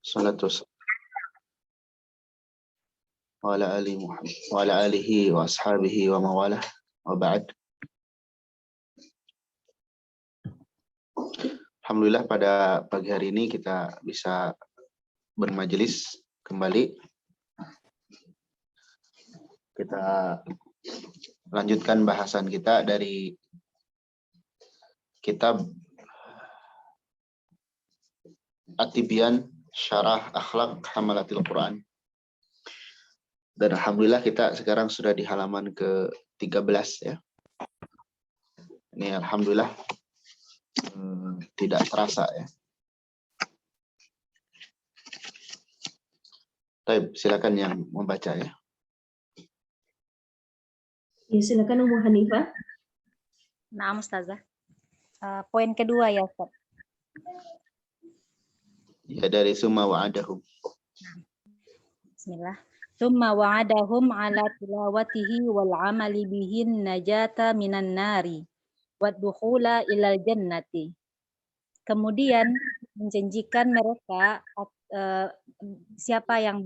Salatu wa ala alihi wa ashabihi wa mawalah wa ba'd. Alhamdulillah pada pagi hari ini kita bisa bermajelis kembali. Kita lanjutkan bahasan kita dari kitab At-Tibyan Syarah Akhlaq Hamalatil Quran. Dan alhamdulillah kita sekarang sudah di halaman ke-13 ya. Ini alhamdulillah tidak terasa ya. Baik, silakan yang membaca ya. Ya, silakan Ummu Hanifah. Nah, Ustazah. Poin kedua ya, Ustaz. Ya, dari summa wa'adahum. Bismillah. Summa wa'adahum ala tilawatihi wal amali bihin najata minan nari wad dukhula ilal jannati. Kemudian menjanjikan mereka siapa yang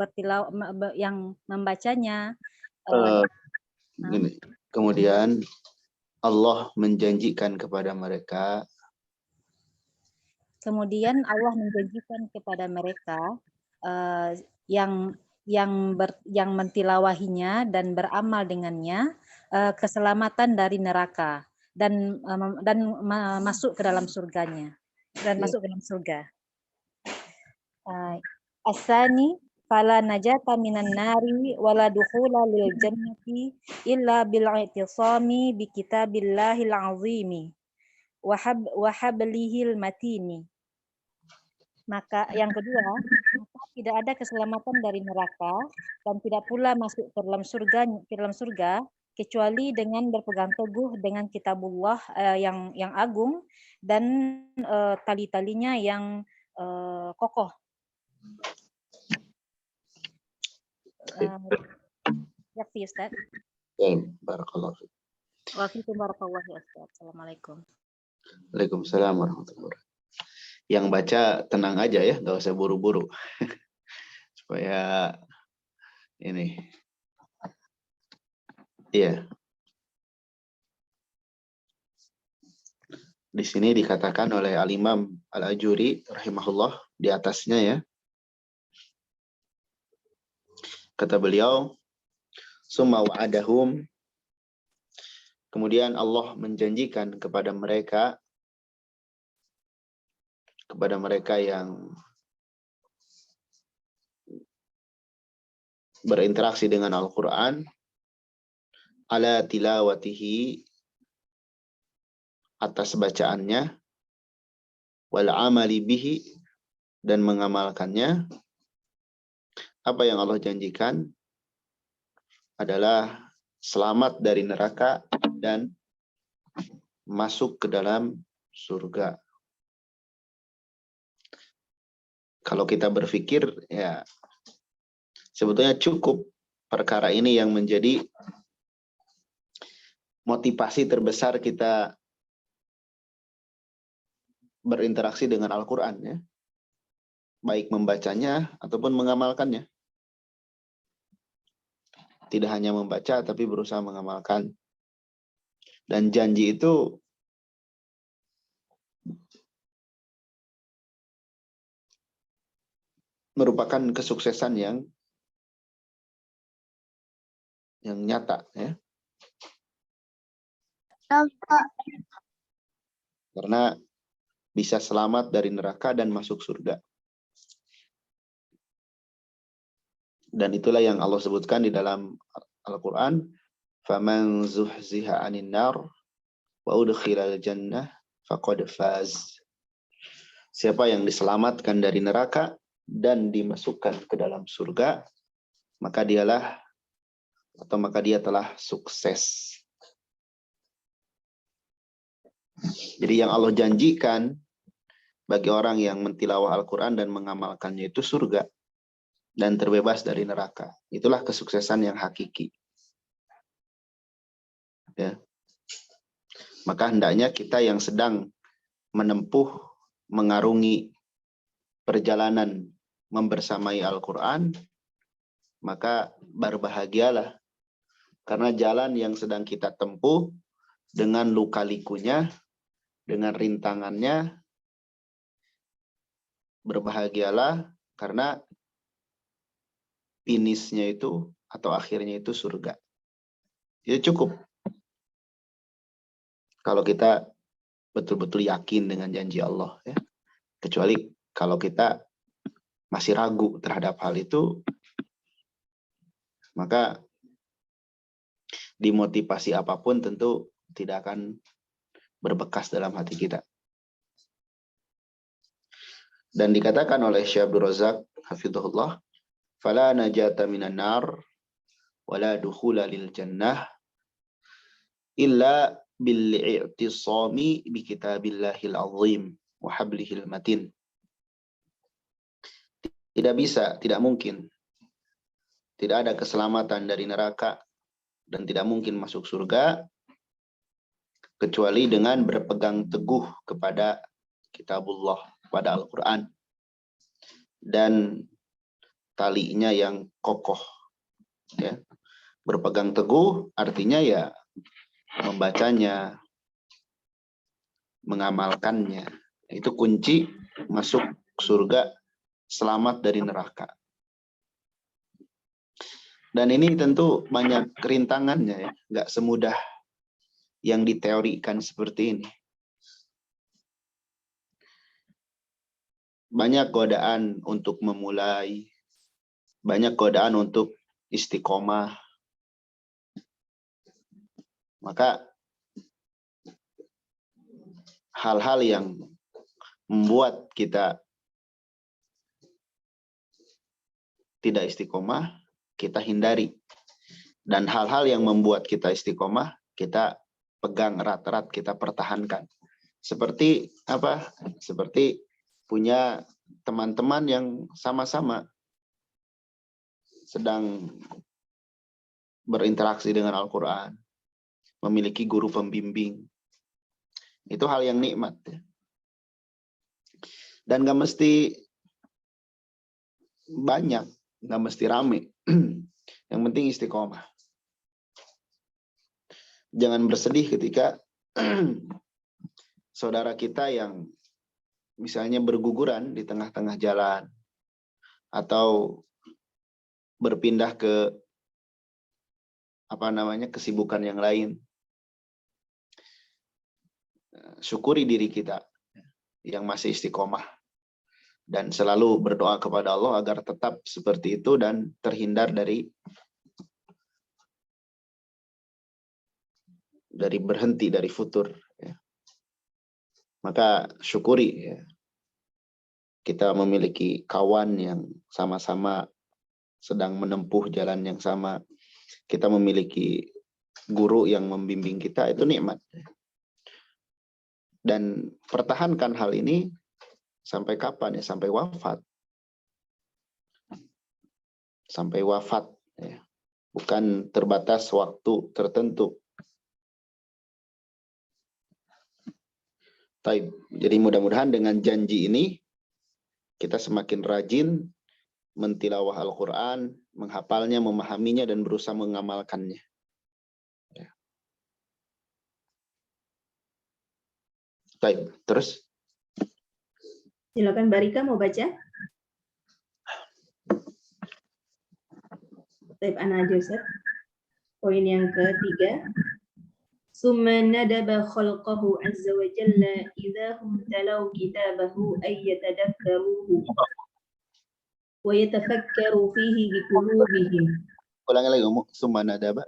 yang membacanya Gini. Kemudian Allah menjanjikan kepada mereka. Kemudian Allah menjanjikan kepada mereka yang mentilawahinya dan beramal dengannya keselamatan dari neraka dan masuk ke dalam surganya dan masuk ke dalam surga. Asani fala najata minan nari wala dukhula lil jannati illa bil i'tisami bi kitabillahil azimi wa hablihil matini. Maka yang kedua, maka tidak ada keselamatan dari neraka dan tidak pula masuk ke dalam surga kecuali dengan berpegang teguh dengan kitabullah yang agung dan tali-talinya yang kokoh. Yakfi Ustaz. Ya, barakallahu fiik. Wa fiikum barakallahu Ustaz. Assalamualaikum. Waalaikumsalam warahmatullahi wabarakatuh. Yang baca tenang aja ya, nggak usah buru-buru. Supaya ini. Iya. Di sini dikatakan oleh Al-Imam Al-Ajuri rahimahullah di atasnya ya. Kata beliau, summa wa'adahum. Kemudian Allah menjanjikan kepada mereka yang berinteraksi dengan Al-Quran ala tilawatihi, atas bacaannya, wal amali bihi, dan mengamalkannya. Apa yang Allah janjikan adalah selamat dari neraka dan masuk ke dalam surga. Kalau kita berpikir, ya sebetulnya cukup perkara ini yang menjadi motivasi terbesar kita berinteraksi dengan Al-Quran, ya. Baik membacanya ataupun mengamalkannya. Tidak hanya membaca, tapi berusaha mengamalkan. Dan janji itu merupakan kesuksesan yang nyata, ya. Karena bisa selamat dari neraka dan masuk surga. Dan itulah yang Allah sebutkan di dalam Al-Quran, faman zuhziha 'anil nar wa udkhilal jannah faqad faz. Siapa yang diselamatkan dari neraka dan dimasukkan ke dalam surga, maka dia telah sukses. Jadi yang Allah janjikan bagi orang yang mentilawah Al-Quran dan mengamalkannya itu surga dan terbebas dari neraka. Itulah kesuksesan yang hakiki. Ya. Maka hendaknya kita yang sedang menempuh, mengarungi perjalanan membersamai Al-Quran, maka berbahagialah. Karena jalan yang sedang kita tempuh dengan luka-likunya, dengan rintangannya, berbahagialah karena finishnya itu atau akhirnya itu surga. Itu cukup. Kalau kita betul-betul yakin dengan janji Allah, ya. Kecuali kalau kita masih ragu terhadap hal itu, maka dimotivasi apapun tentu tidak akan berbekas dalam hati kita. Dan dikatakan oleh Syekh Abdul Razak hafizahullah, fala najata minan nar wala dukhula lil jannah illa bil i'tisami bi kitabillahil azim wa hablihil matin. Tidak bisa, tidak mungkin. Tidak ada keselamatan dari neraka dan tidak mungkin masuk surga kecuali dengan berpegang teguh kepada kitabullah, pada Al-Quran, dan talinya yang kokoh. Ya. Berpegang teguh artinya ya membacanya, mengamalkannya. Itu kunci masuk surga, selamat dari neraka. Dan ini tentu banyak kerintangannya, ya. Nggak semudah yang diteorikan seperti ini. Banyak godaan untuk memulai, banyak godaan untuk istiqomah. Maka hal-hal yang membuat kita tidak istiqomah, kita hindari. Dan hal-hal yang membuat kita istiqomah, kita pegang erat-erat, kita pertahankan. Seperti apa? Seperti punya teman-teman yang sama-sama sedang berinteraksi dengan Al-Quran, memiliki guru pembimbing. Itu hal yang nikmat. Dan gak mesti banyak, gak mesti rame. Yang penting istiqomah. Jangan bersedih ketika saudara kita yang misalnya berguguran di tengah-tengah jalan atau berpindah ke kesibukan yang lain. Syukuri diri kita yang masih istiqomah dan selalu berdoa kepada Allah agar tetap seperti itu dan terhindar dari berhenti, dari futur. Maka syukuri, ya. Kita memiliki kawan yang sama-sama sedang menempuh jalan yang sama. Kita memiliki guru yang membimbing kita, itu nikmat. Dan pertahankan hal ini sampai kapan? Ya, sampai wafat. Sampai wafat. Ya. Bukan terbatas waktu tertentu. Jadi mudah-mudahan dengan janji ini kita semakin rajin mentilawah Al-Quran, menghafalnya, memahaminya, dan berusaha mengamalkannya. Ya. Terus? Silakan Barika mau baca. Ana Joseph. Poin yang ketiga. Summa nadaba khalqahu azza wa jalla idza hum talaw kitabahu ay yatadakkaruhu wa yatafakkaru fihi biqulubihim. Ulangi lagi, summa nadaba.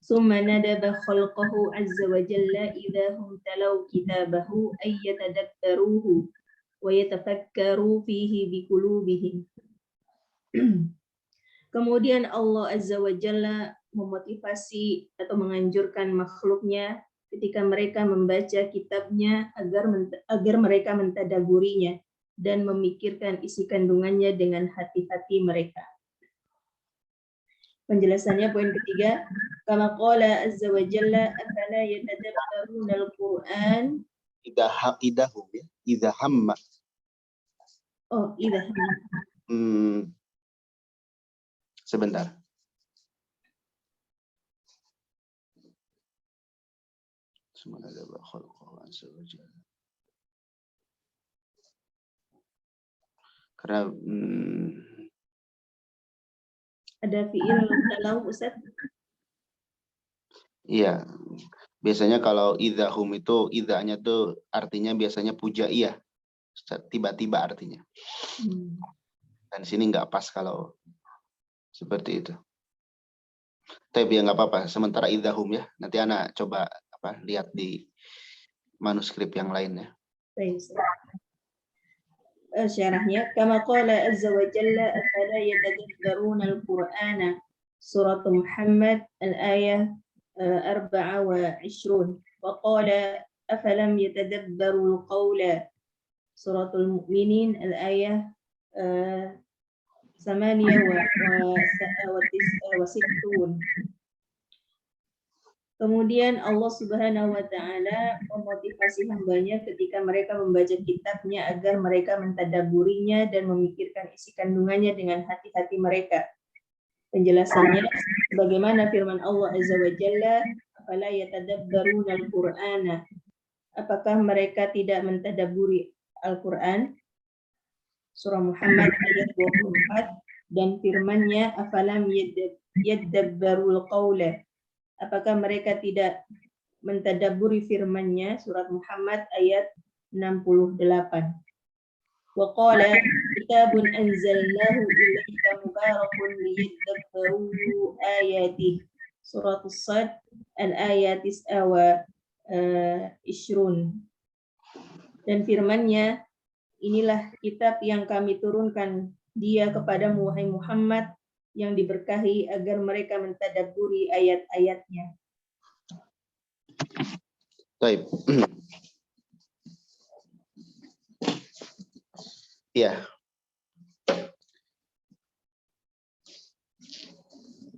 Summa nadaba khalqahu azza wa jalla idza hum talaw kitabahu ay yatadakkaruhu wa yatafakkaru fihi biqulubihim. Kemudian Allah azza wa jalla memotivasi atau menganjurkan makhluknya ketika mereka membaca kitabnya agar mereka mentadaburinya dan memikirkan isi kandungannya dengan hati-hati mereka. Penjelasannya poin ketiga, kama qala azza wa jalla afala yatadabbaruna al-Qur'an Idza hamma. Oh, idza hamma. Sebentar. Karena ada fiil kalau Ustaz? iya, biasanya kalau idahum itu idahnya tuh artinya biasanya pujaiyah, tiba-tiba artinya. Dan sini nggak pas kalau seperti itu. Tapi ya nggak apa-apa. Sementara idahum ya. Nanti anak coba lihat di manuskrip yang lainnya. Baik. Syarahnya, kama qala azza wa jalla afala yatadabbaruna al-Qur'ana surat Muhammad al-ayah 24 wa qala afalam yatadabbaru al-qawla surat al-Mu'minin al-ayah 68. Kemudian Allah Subhanahu wa Ta'ala memotivasi hambanya ketika mereka membaca kitabnya agar mereka mentadaburinya dan memikirkan isi kandungannya dengan hati-hati mereka. Penjelasannya, bagaimana firman Allah Azza wa Jalla, "Afala yatadabbaruna al-Qur'ana?" Apakah mereka tidak mentadaburi Al-Quran? Surah Muhammad ayat 24 dan firman-Nya, "Afalam yadabbarul qawla?" Apakah mereka tidak mentadaburi firman-Nya, surat Muhammad ayat 68. Wa qala kitabun anzalnahu ilaika mubarakun liyadabbaru ayatih. Surat As-Sad al-ayat 29. Dan firman-Nya, inilah kitab yang kami turunkan dia kepadamu wahai Muhammad, yang diberkahi agar mereka mentadabburi ayat-ayatnya. Baik. Ya.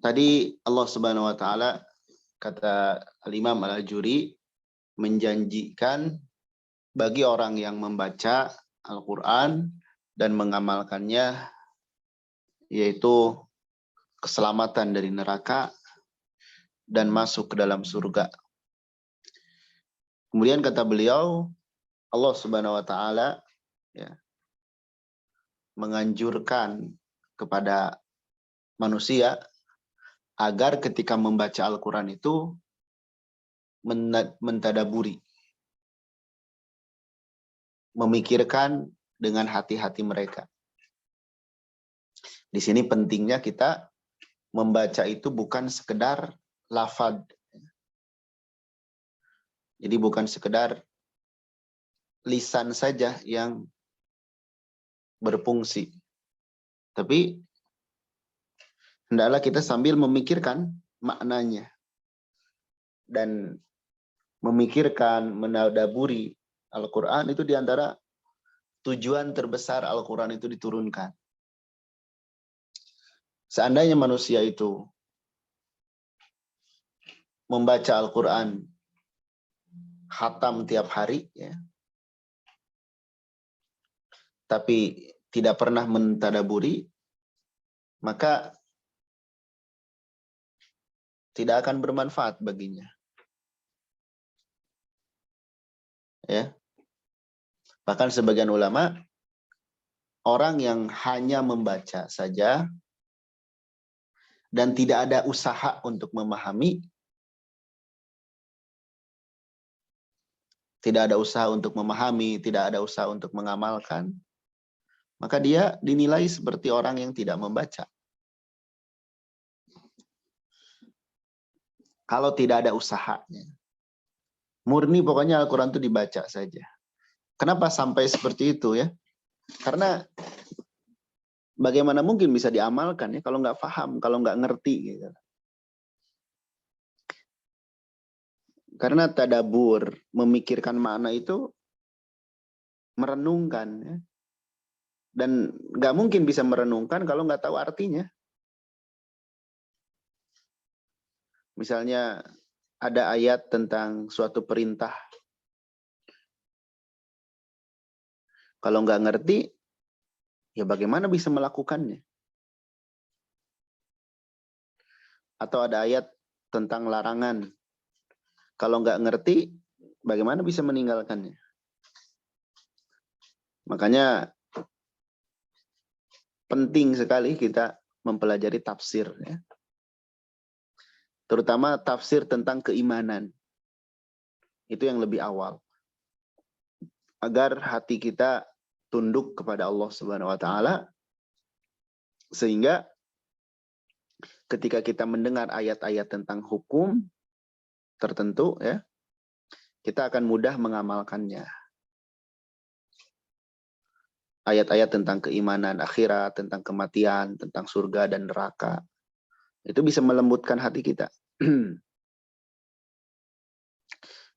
Tadi Allah Subhanahu wa Ta'ala, kata Al-Imam Al-Ajuri, menjanjikan bagi orang yang membaca Al-Quran dan mengamalkannya, yaitu keselamatan dari neraka dan masuk ke dalam surga. Kemudian kata beliau, Allah Subhanahu wa Ta'ala menganjurkan kepada manusia agar ketika membaca Al-Quran itu mentadaburi, memikirkan dengan hati-hati mereka. Di sini pentingnya kita membaca itu bukan sekedar lafaz. Jadi bukan sekedar lisan saja yang berfungsi. Tapi hendaklah kita sambil memikirkan maknanya. Dan memikirkan, menadaburi Al-Quran itu diantara tujuan terbesar Al-Quran itu diturunkan. Seandainya manusia itu membaca Al-Quran khatam tiap hari, tapi tidak pernah mentadaburi, maka tidak akan bermanfaat baginya. Bahkan sebagian ulama, orang yang hanya membaca saja dan tidak ada usaha untuk memahami, tidak ada usaha untuk mengamalkan, maka dia dinilai seperti orang yang tidak membaca. Kalau tidak ada usahanya, murni pokoknya Al-Quran itu dibaca saja. Kenapa sampai seperti itu ya? Karena bagaimana mungkin bisa diamalkan ya kalau nggak paham, kalau nggak ngerti gitu. Karena tadabur, memikirkan makna itu merenungkan ya. Dan nggak mungkin bisa merenungkan kalau nggak tahu artinya. Misalnya ada ayat tentang suatu perintah. Kalau nggak ngerti, Ya bagaimana bisa melakukannya? Atau ada ayat tentang larangan. Kalau nggak ngerti, bagaimana bisa meninggalkannya? Makanya penting sekali kita mempelajari tafsir, ya. Terutama tafsir tentang keimanan. Itu yang lebih awal. Agar hati kita tunduk kepada Allah Subhanahu wa taala, sehingga ketika kita mendengar ayat-ayat tentang hukum tertentu, ya, kita akan mudah mengamalkannya. Ayat-ayat tentang keimanan akhirat, tentang kematian, tentang surga dan neraka, itu bisa melembutkan hati kita.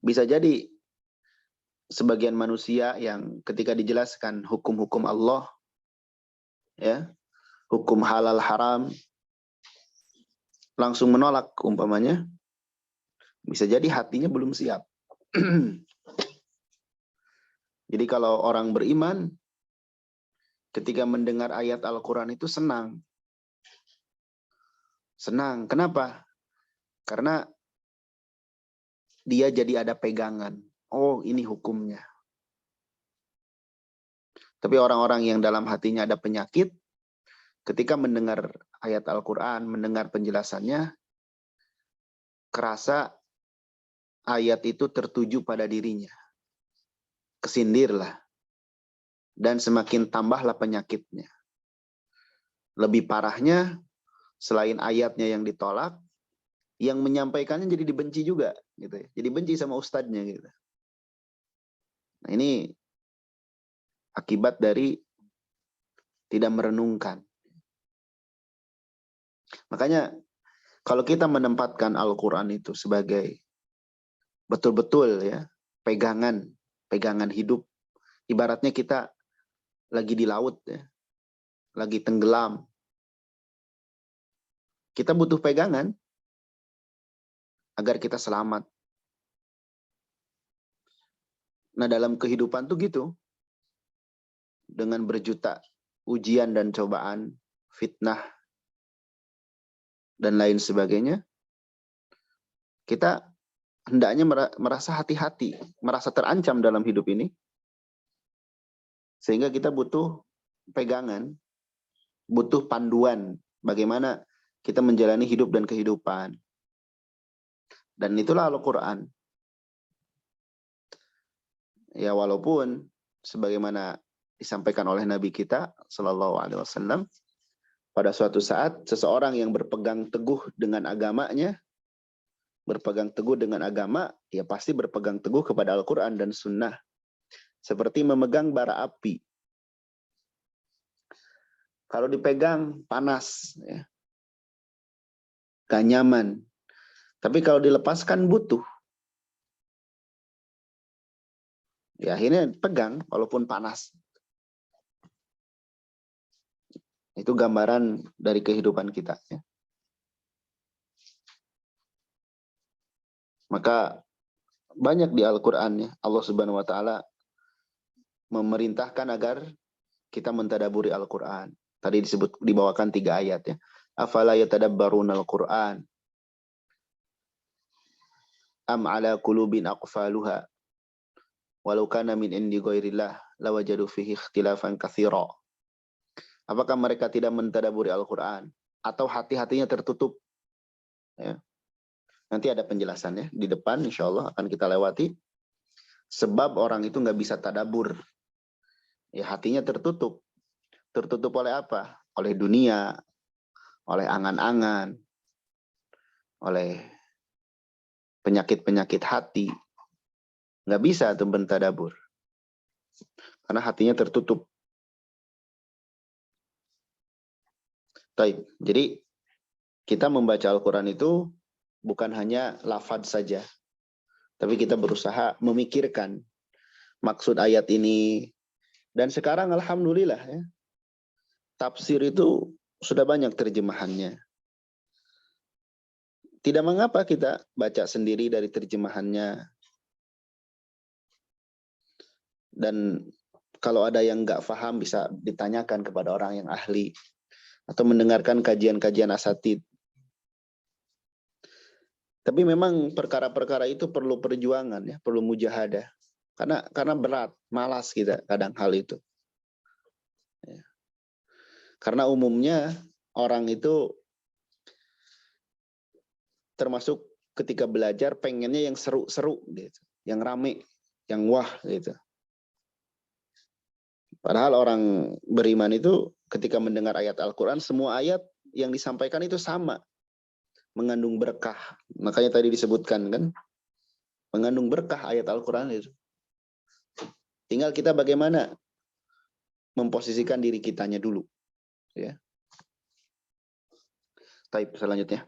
Bisa jadi sebagian manusia yang ketika dijelaskan hukum-hukum Allah, ya, hukum halal haram, langsung menolak umpamanya. Bisa jadi hatinya belum siap. Jadi kalau orang beriman ketika mendengar ayat Al-Quran itu senang. Senang. Kenapa? Karena dia jadi ada pegangan. Oh, ini hukumnya. Tapi orang-orang yang dalam hatinya ada penyakit, ketika mendengar ayat Al-Quran, mendengar penjelasannya, kerasa ayat itu tertuju pada dirinya. Kesindirlah. Dan semakin tambahlah penyakitnya. Lebih parahnya, selain ayatnya yang ditolak, yang menyampaikannya jadi dibenci juga, gitu ya. Jadi benci sama ustadznya, gitu. Nah, ini akibat dari tidak merenungkan. Makanya kalau kita menempatkan Al-Quran itu sebagai betul-betul, ya, pegangan hidup, ibaratnya kita lagi di laut, ya, lagi tenggelam. Kita butuh pegangan agar kita selamat. Nah, dalam kehidupan tuh gitu. Dengan berjuta ujian dan cobaan, fitnah, dan lain sebagainya, kita hendaknya merasa hati-hati, merasa terancam dalam hidup ini. Sehingga kita butuh pegangan, butuh panduan bagaimana kita menjalani hidup dan kehidupan. Dan itulah Al-Quran. Ya, walaupun sebagaimana disampaikan oleh Nabi kita Sallallahu Alaihi Wasallam, pada suatu saat seseorang yang berpegang teguh dengan agamanya, ya pasti berpegang teguh kepada Al-Quran dan Sunnah. Seperti memegang bara api. Kalau dipegang panas, ya, gak nyaman. Tapi kalau dilepaskan butuh. Ya akhirnya pegang walaupun panas. Itu gambaran dari kehidupan kita, ya. Maka banyak di Al-Quran, ya, Allah Subhanahu wa Ta'ala memerintahkan agar kita mentadaburi Al-Quran. Tadi dibawakan 3 ayat, ya. Afala yatadabbaruna Al-Quran am ala qulubin aqfaluha walau kana min indi ghairillah lawajadu fihi ikhtilafan katsira. Apakah mereka tidak mentadaburi Al-Quran atau hati-hatinya tertutup? Ya. Nanti ada penjelasannya di depan, insya Allah akan kita lewati. Sebab orang itu nggak bisa tadabur. Ya, hatinya tertutup. Tertutup oleh apa? Oleh dunia, oleh angan-angan, oleh penyakit-penyakit hati. Nggak bisa tuh bertadabur. Karena hatinya tertutup. Baik, jadi kita membaca Al-Quran itu bukan hanya lafaz saja. Tapi kita berusaha memikirkan maksud ayat ini. Dan sekarang alhamdulillah, ya, tafsir itu sudah banyak terjemahannya. Tidak mengapa kita baca sendiri dari terjemahannya. Dan kalau ada yang nggak paham bisa ditanyakan kepada orang yang ahli atau mendengarkan kajian-kajian asatid. Tapi memang perkara-perkara itu perlu perjuangan ya, perlu mujahadah. Karena berat, malas kita kadang hal itu. Ya. Karena umumnya orang itu termasuk ketika belajar pengennya yang seru-seru gitu, yang rame, yang wah gitu. Padahal orang beriman itu ketika mendengar ayat Al-Quran, semua ayat yang disampaikan itu sama. Mengandung berkah. Makanya tadi disebutkan kan, mengandung berkah ayat Al-Quran itu. Tinggal kita bagaimana memposisikan diri kitanya dulu. Ya. Taib selanjutnya.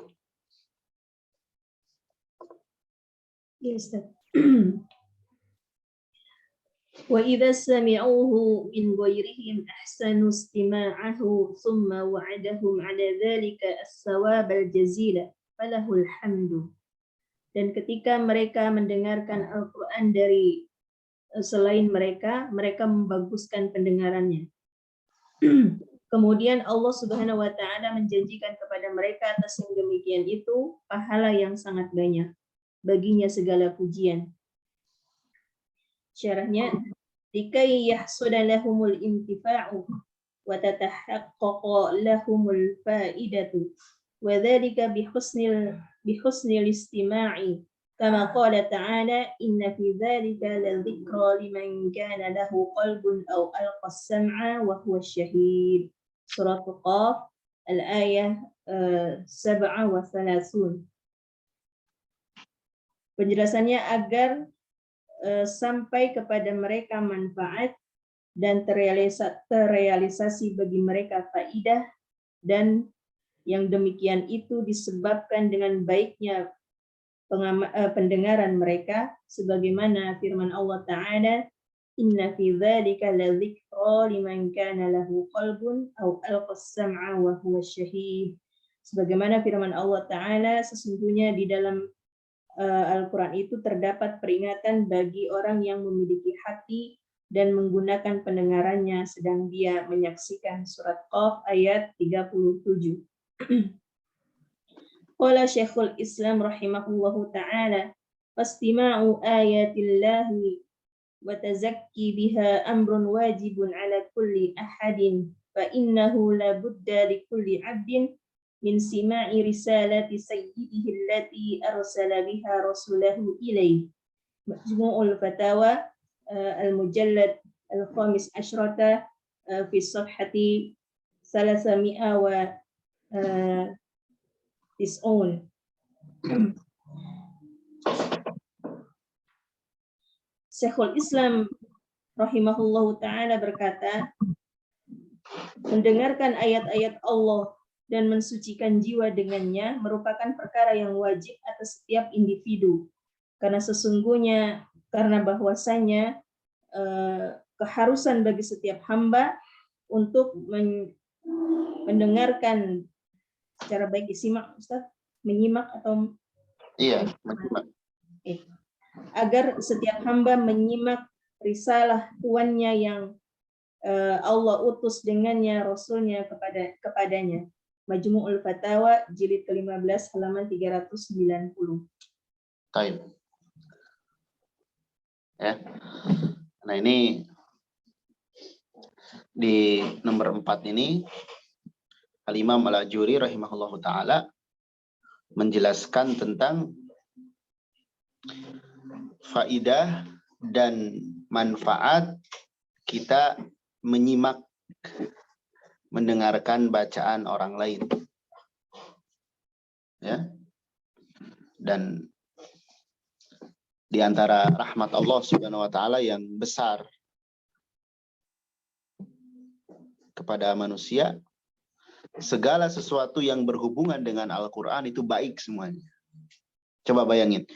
Ya, Ustaz. وَإِذَا سَمِعُوهُ مِنْ غَيْرِهِمْ أَحْسَنُوا اسْتِمَاعَهُ ثُمَّ وَعَدَهُمْ عَلَى ذَلِكَ الثَّوَابَ الْجَزِيلَ فَلَهُ الْحَمْدُ. Dan ketika mereka mendengarkan Al-Quran dari selain mereka, mereka membaguskan pendengarannya. Kemudian Allah Subhanahu wa Ta'ala menjanjikan kepada mereka atas yang demikian itu pahala yang sangat banyak, baginya segala pujian. Syarahnya, likai yahsula lahumul intifa'u wa tatahaqqaqa lahumul fa'idatu wa dzalika bihusnil istima'i kama qala ta'ala inna fi dzalika ladzikra liman kana lahu qalbun aw alqa as-sam'a wa huwa syahid. Surat Qaf al-ayah 37. Penjelasannya agar sampai kepada mereka manfaat dan terrealisasi bagi mereka faidah, dan yang demikian itu disebabkan dengan baiknya pendengaran mereka, sebagaimana firman Allah Ta'ala, inna fi dzalika ladzikra liman kana lahu qalbun aw alqa as-sam'a wa huwa syahid. Sebagaimana firman Allah Ta'ala, sesungguhnya di dalam Al-Quran itu terdapat peringatan bagi orang yang memiliki hati dan menggunakan pendengarannya sedang dia menyaksikan. Surat Qaf ayat 37. Qala Syekhul Islam rahimahullahu ta'ala, fastima'u ayatillahi wa tazakki biha amrun wajibun ala kulli ahadin, fa innahu la budda li kulli abdin min sima'i risalati sayyidihi allati arsala biha rasulahu ilaih. Majmu'ul Fatawa al-Mujallad al-Khamis Asyrata fi safhati 390. Syekhul Islam rahimahullahu ta'ala berkata, mendengarkan ayat-ayat Allah dan mensucikan jiwa dengannya merupakan perkara yang wajib atas setiap individu, karena sesungguhnya bahwasanya keharusan bagi setiap hamba untuk mendengarkan secara baik, disimak Ustaz, menyimak atau iya, menyimak. Agar setiap hamba menyimak risalah Tuannya yang Allah utus dengannya Rasulnya kepadanya. Majmu'ul Fatawa jilid ke-15 halaman 390. Taib. Ya. Nah, ini di nomor 4 ini Al-Imam Al-Ajuri rahimahullahu ta'ala menjelaskan tentang faidah dan manfaat kita menyimak, mendengarkan bacaan orang lain. Ya. Dan di antara rahmat Allah Subhanahu wa taala yang besar kepada manusia, segala sesuatu yang berhubungan dengan Al-Qur'an itu baik semuanya. Coba bayangin,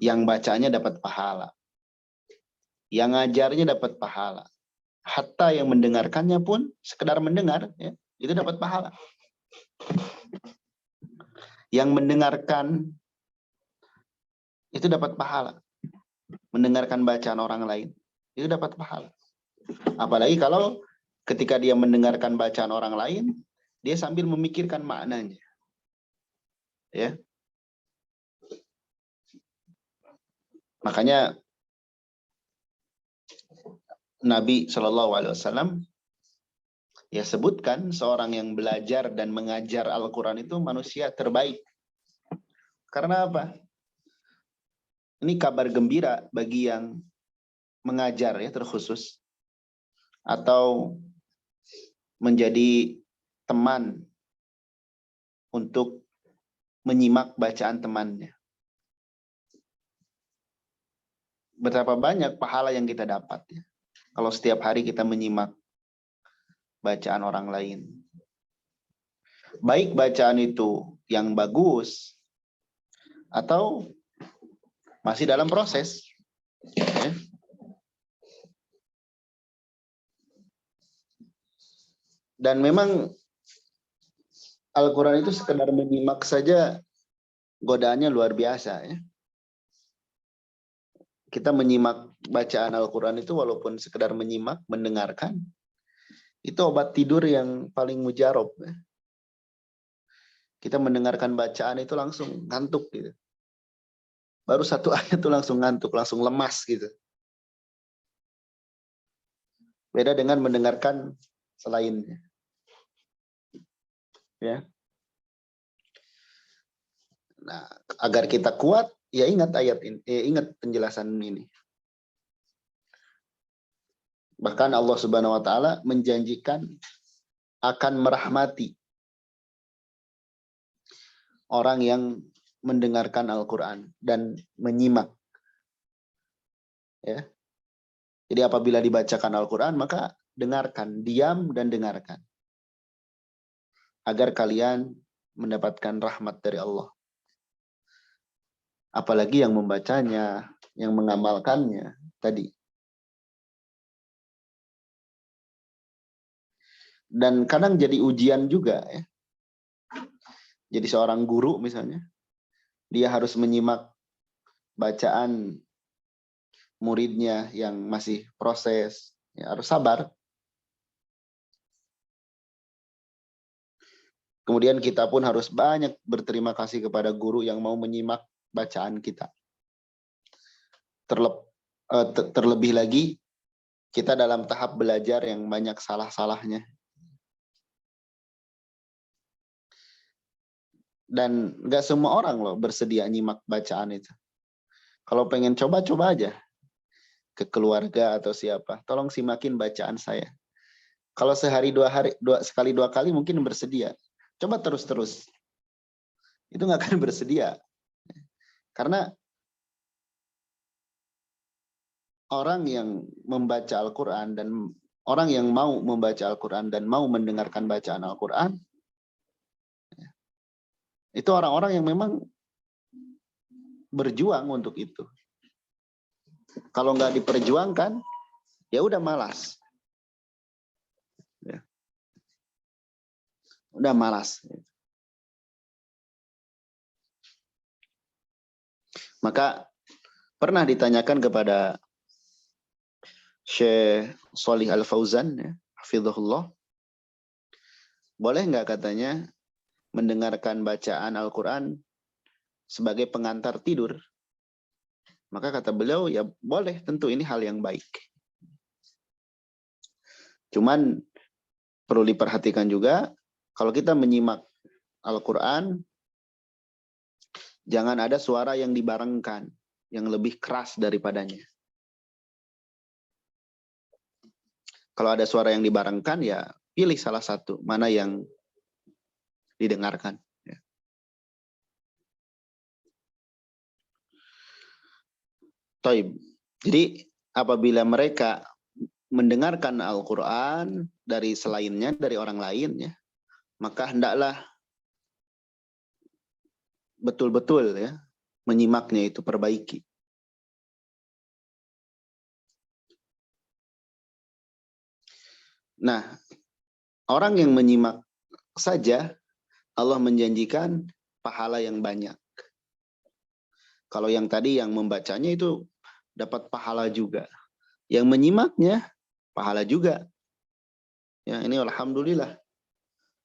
yang bacanya dapat pahala, yang ngajarnya dapat pahala, hatta yang mendengarkannya pun sekedar mendengar, ya, itu dapat pahala. Yang mendengarkan itu dapat pahala, mendengarkan bacaan orang lain itu dapat pahala. Apalagi kalau ketika dia mendengarkan bacaan orang lain, dia sambil memikirkan maknanya. Ya. Makanya Nabi Shallallahu Alaihi Wasallam ya sebutkan seorang yang belajar dan mengajar Al-Quran itu manusia terbaik. Karena apa? Ini kabar gembira bagi yang mengajar ya terkhusus, atau menjadi teman untuk menyimak bacaan temannya. Betapa banyak pahala yang kita dapat ya, kalau setiap hari kita menyimak bacaan orang lain. Baik bacaan itu yang bagus atau masih dalam proses. Ya. Dan memang Al-Quran itu sekedar menyimak saja godaannya luar biasa ya. Kita menyimak bacaan Al-Quran itu walaupun sekedar menyimak, mendengarkan, itu obat tidur yang paling mujarab ya. Kita mendengarkan bacaan itu langsung ngantuk gitu. Baru satu ayat itu langsung ngantuk, langsung lemas gitu. Beda dengan mendengarkan selainnya. Ya. Nah, agar kita kuat, ya ingat ayat ini, ingat penjelasan ini. Bahkan Allah Subhanahu wa taala menjanjikan akan merahmati orang yang mendengarkan Al-Quran dan menyimak. Ya. Jadi apabila dibacakan Al-Quran, maka dengarkan, diam dan dengarkan. Agar kalian mendapatkan rahmat dari Allah. Apalagi yang membacanya, yang mengamalkannya tadi. Dan kadang jadi ujian juga ya. Jadi seorang guru misalnya, dia harus menyimak bacaan muridnya yang masih proses, ya, harus sabar. Kemudian kita pun harus banyak berterima kasih kepada guru yang mau menyimak bacaan kita. Terlebih lagi kita dalam tahap belajar yang banyak salah-salahnya. Dan nggak semua orang loh bersedia nyimak bacaan itu. Kalau pengen coba-coba aja ke keluarga atau siapa, tolong simakin bacaan saya. Kalau sehari sekali dua kali mungkin bersedia. Coba terus-terus. Itu nggak akan bersedia. Karena orang yang membaca Al-Quran dan orang yang mau membaca Al-Quran dan mau mendengarkan bacaan Al-Quran, itu orang-orang yang memang berjuang untuk itu. Kalau nggak diperjuangkan, ya udah malas. Ya. Udah malas. Maka pernah ditanyakan kepada Syekh Shalih Al-Fauzan, ya, hafizahullah, boleh nggak katanya mendengarkan bacaan Al-Quran sebagai pengantar tidur? Maka kata beliau, ya boleh, tentu ini hal yang baik. Cuman perlu diperhatikan juga, kalau kita menyimak Al-Quran, jangan ada suara yang dibarengkan, yang lebih keras daripadanya. Kalau ada suara yang dibarengkan, ya pilih salah satu, mana yang didengarkan. Taib. Jadi apabila mereka mendengarkan Al-Quran dari selainnya, dari orang lain, ya, maka hendaklah betul-betul ya menyimaknya itu, perbaiki. Nah, orang yang menyimak saja Allah menjanjikan pahala yang banyak. Kalau yang tadi yang membacanya itu dapat pahala juga. Yang menyimaknya pahala juga. Ya, ini alhamdulillah.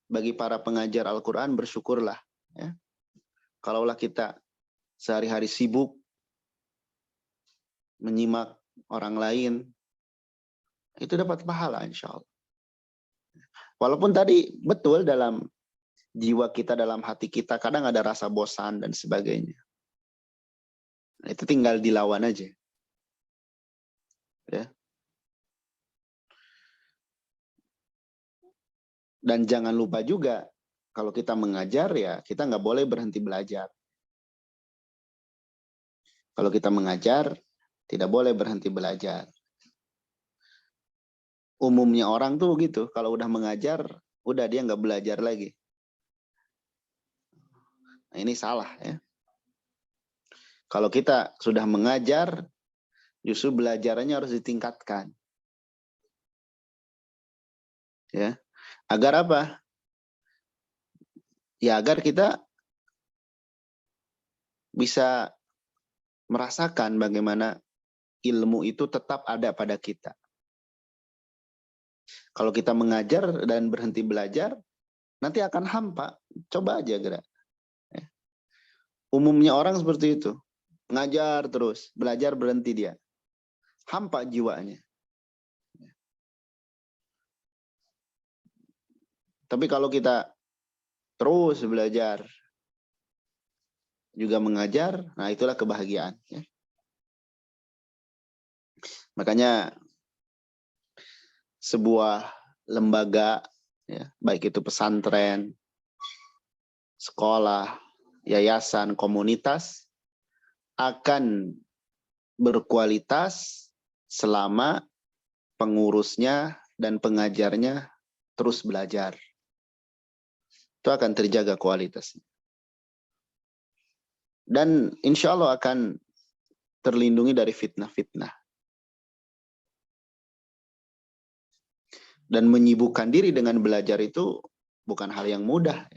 Bagi para pengajar Al-Quran bersyukurlah. Ya. Kalaulah kita sehari-hari sibuk menyimak orang lain, itu dapat pahala insya Allah. Walaupun tadi betul dalam jiwa kita, dalam hati kita kadang ada rasa bosan dan sebagainya. Nah, itu tinggal dilawan aja. Ya. Dan jangan lupa juga, kalau kita mengajar ya kita nggak boleh berhenti belajar. Kalau kita mengajar, tidak boleh berhenti belajar. Umumnya orang tuh gitu, kalau udah mengajar, udah dia nggak belajar lagi. Nah, ini salah ya. Kalau kita sudah mengajar, justru belajarannya harus ditingkatkan. Ya. Agar apa? Ya agar kita bisa merasakan bagaimana ilmu itu tetap ada pada kita. Kalau kita mengajar dan berhenti belajar, nanti akan hampa. Coba aja gerak. Ya. Umumnya orang seperti itu. Ngajar terus, belajar berhenti dia. Hampa jiwanya. Tapi kalau kita terus belajar, juga mengajar, nah itulah kebahagiaan. Ya. Makanya sebuah lembaga, ya, baik itu pesantren, sekolah, yayasan, komunitas, akan berkualitas selama pengurusnya dan pengajarnya terus belajar. Itu akan terjaga kualitasnya. Dan insya Allah akan terlindungi dari fitnah-fitnah. Dan menyibukkan diri dengan belajar itu bukan hal yang mudah.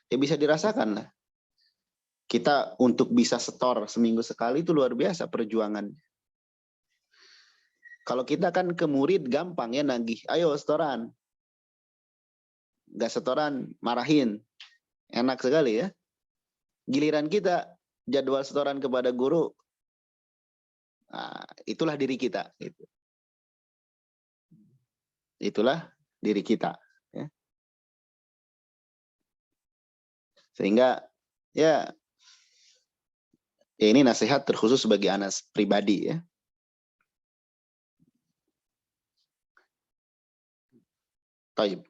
Ya bisa dirasakan lah. Kita untuk bisa setor seminggu sekali itu luar biasa perjuangan. Kalau kita kan ke murid gampang ya nagih. Ayo setoran. Gak setoran, marahin. Enak sekali ya. Giliran kita jadwal setoran kepada guru, nah, itulah diri kita. Gitu. Itulah diri kita. Ya. Sehingga ya ini nasihat terkhusus bagi Anas pribadi ya. Taib.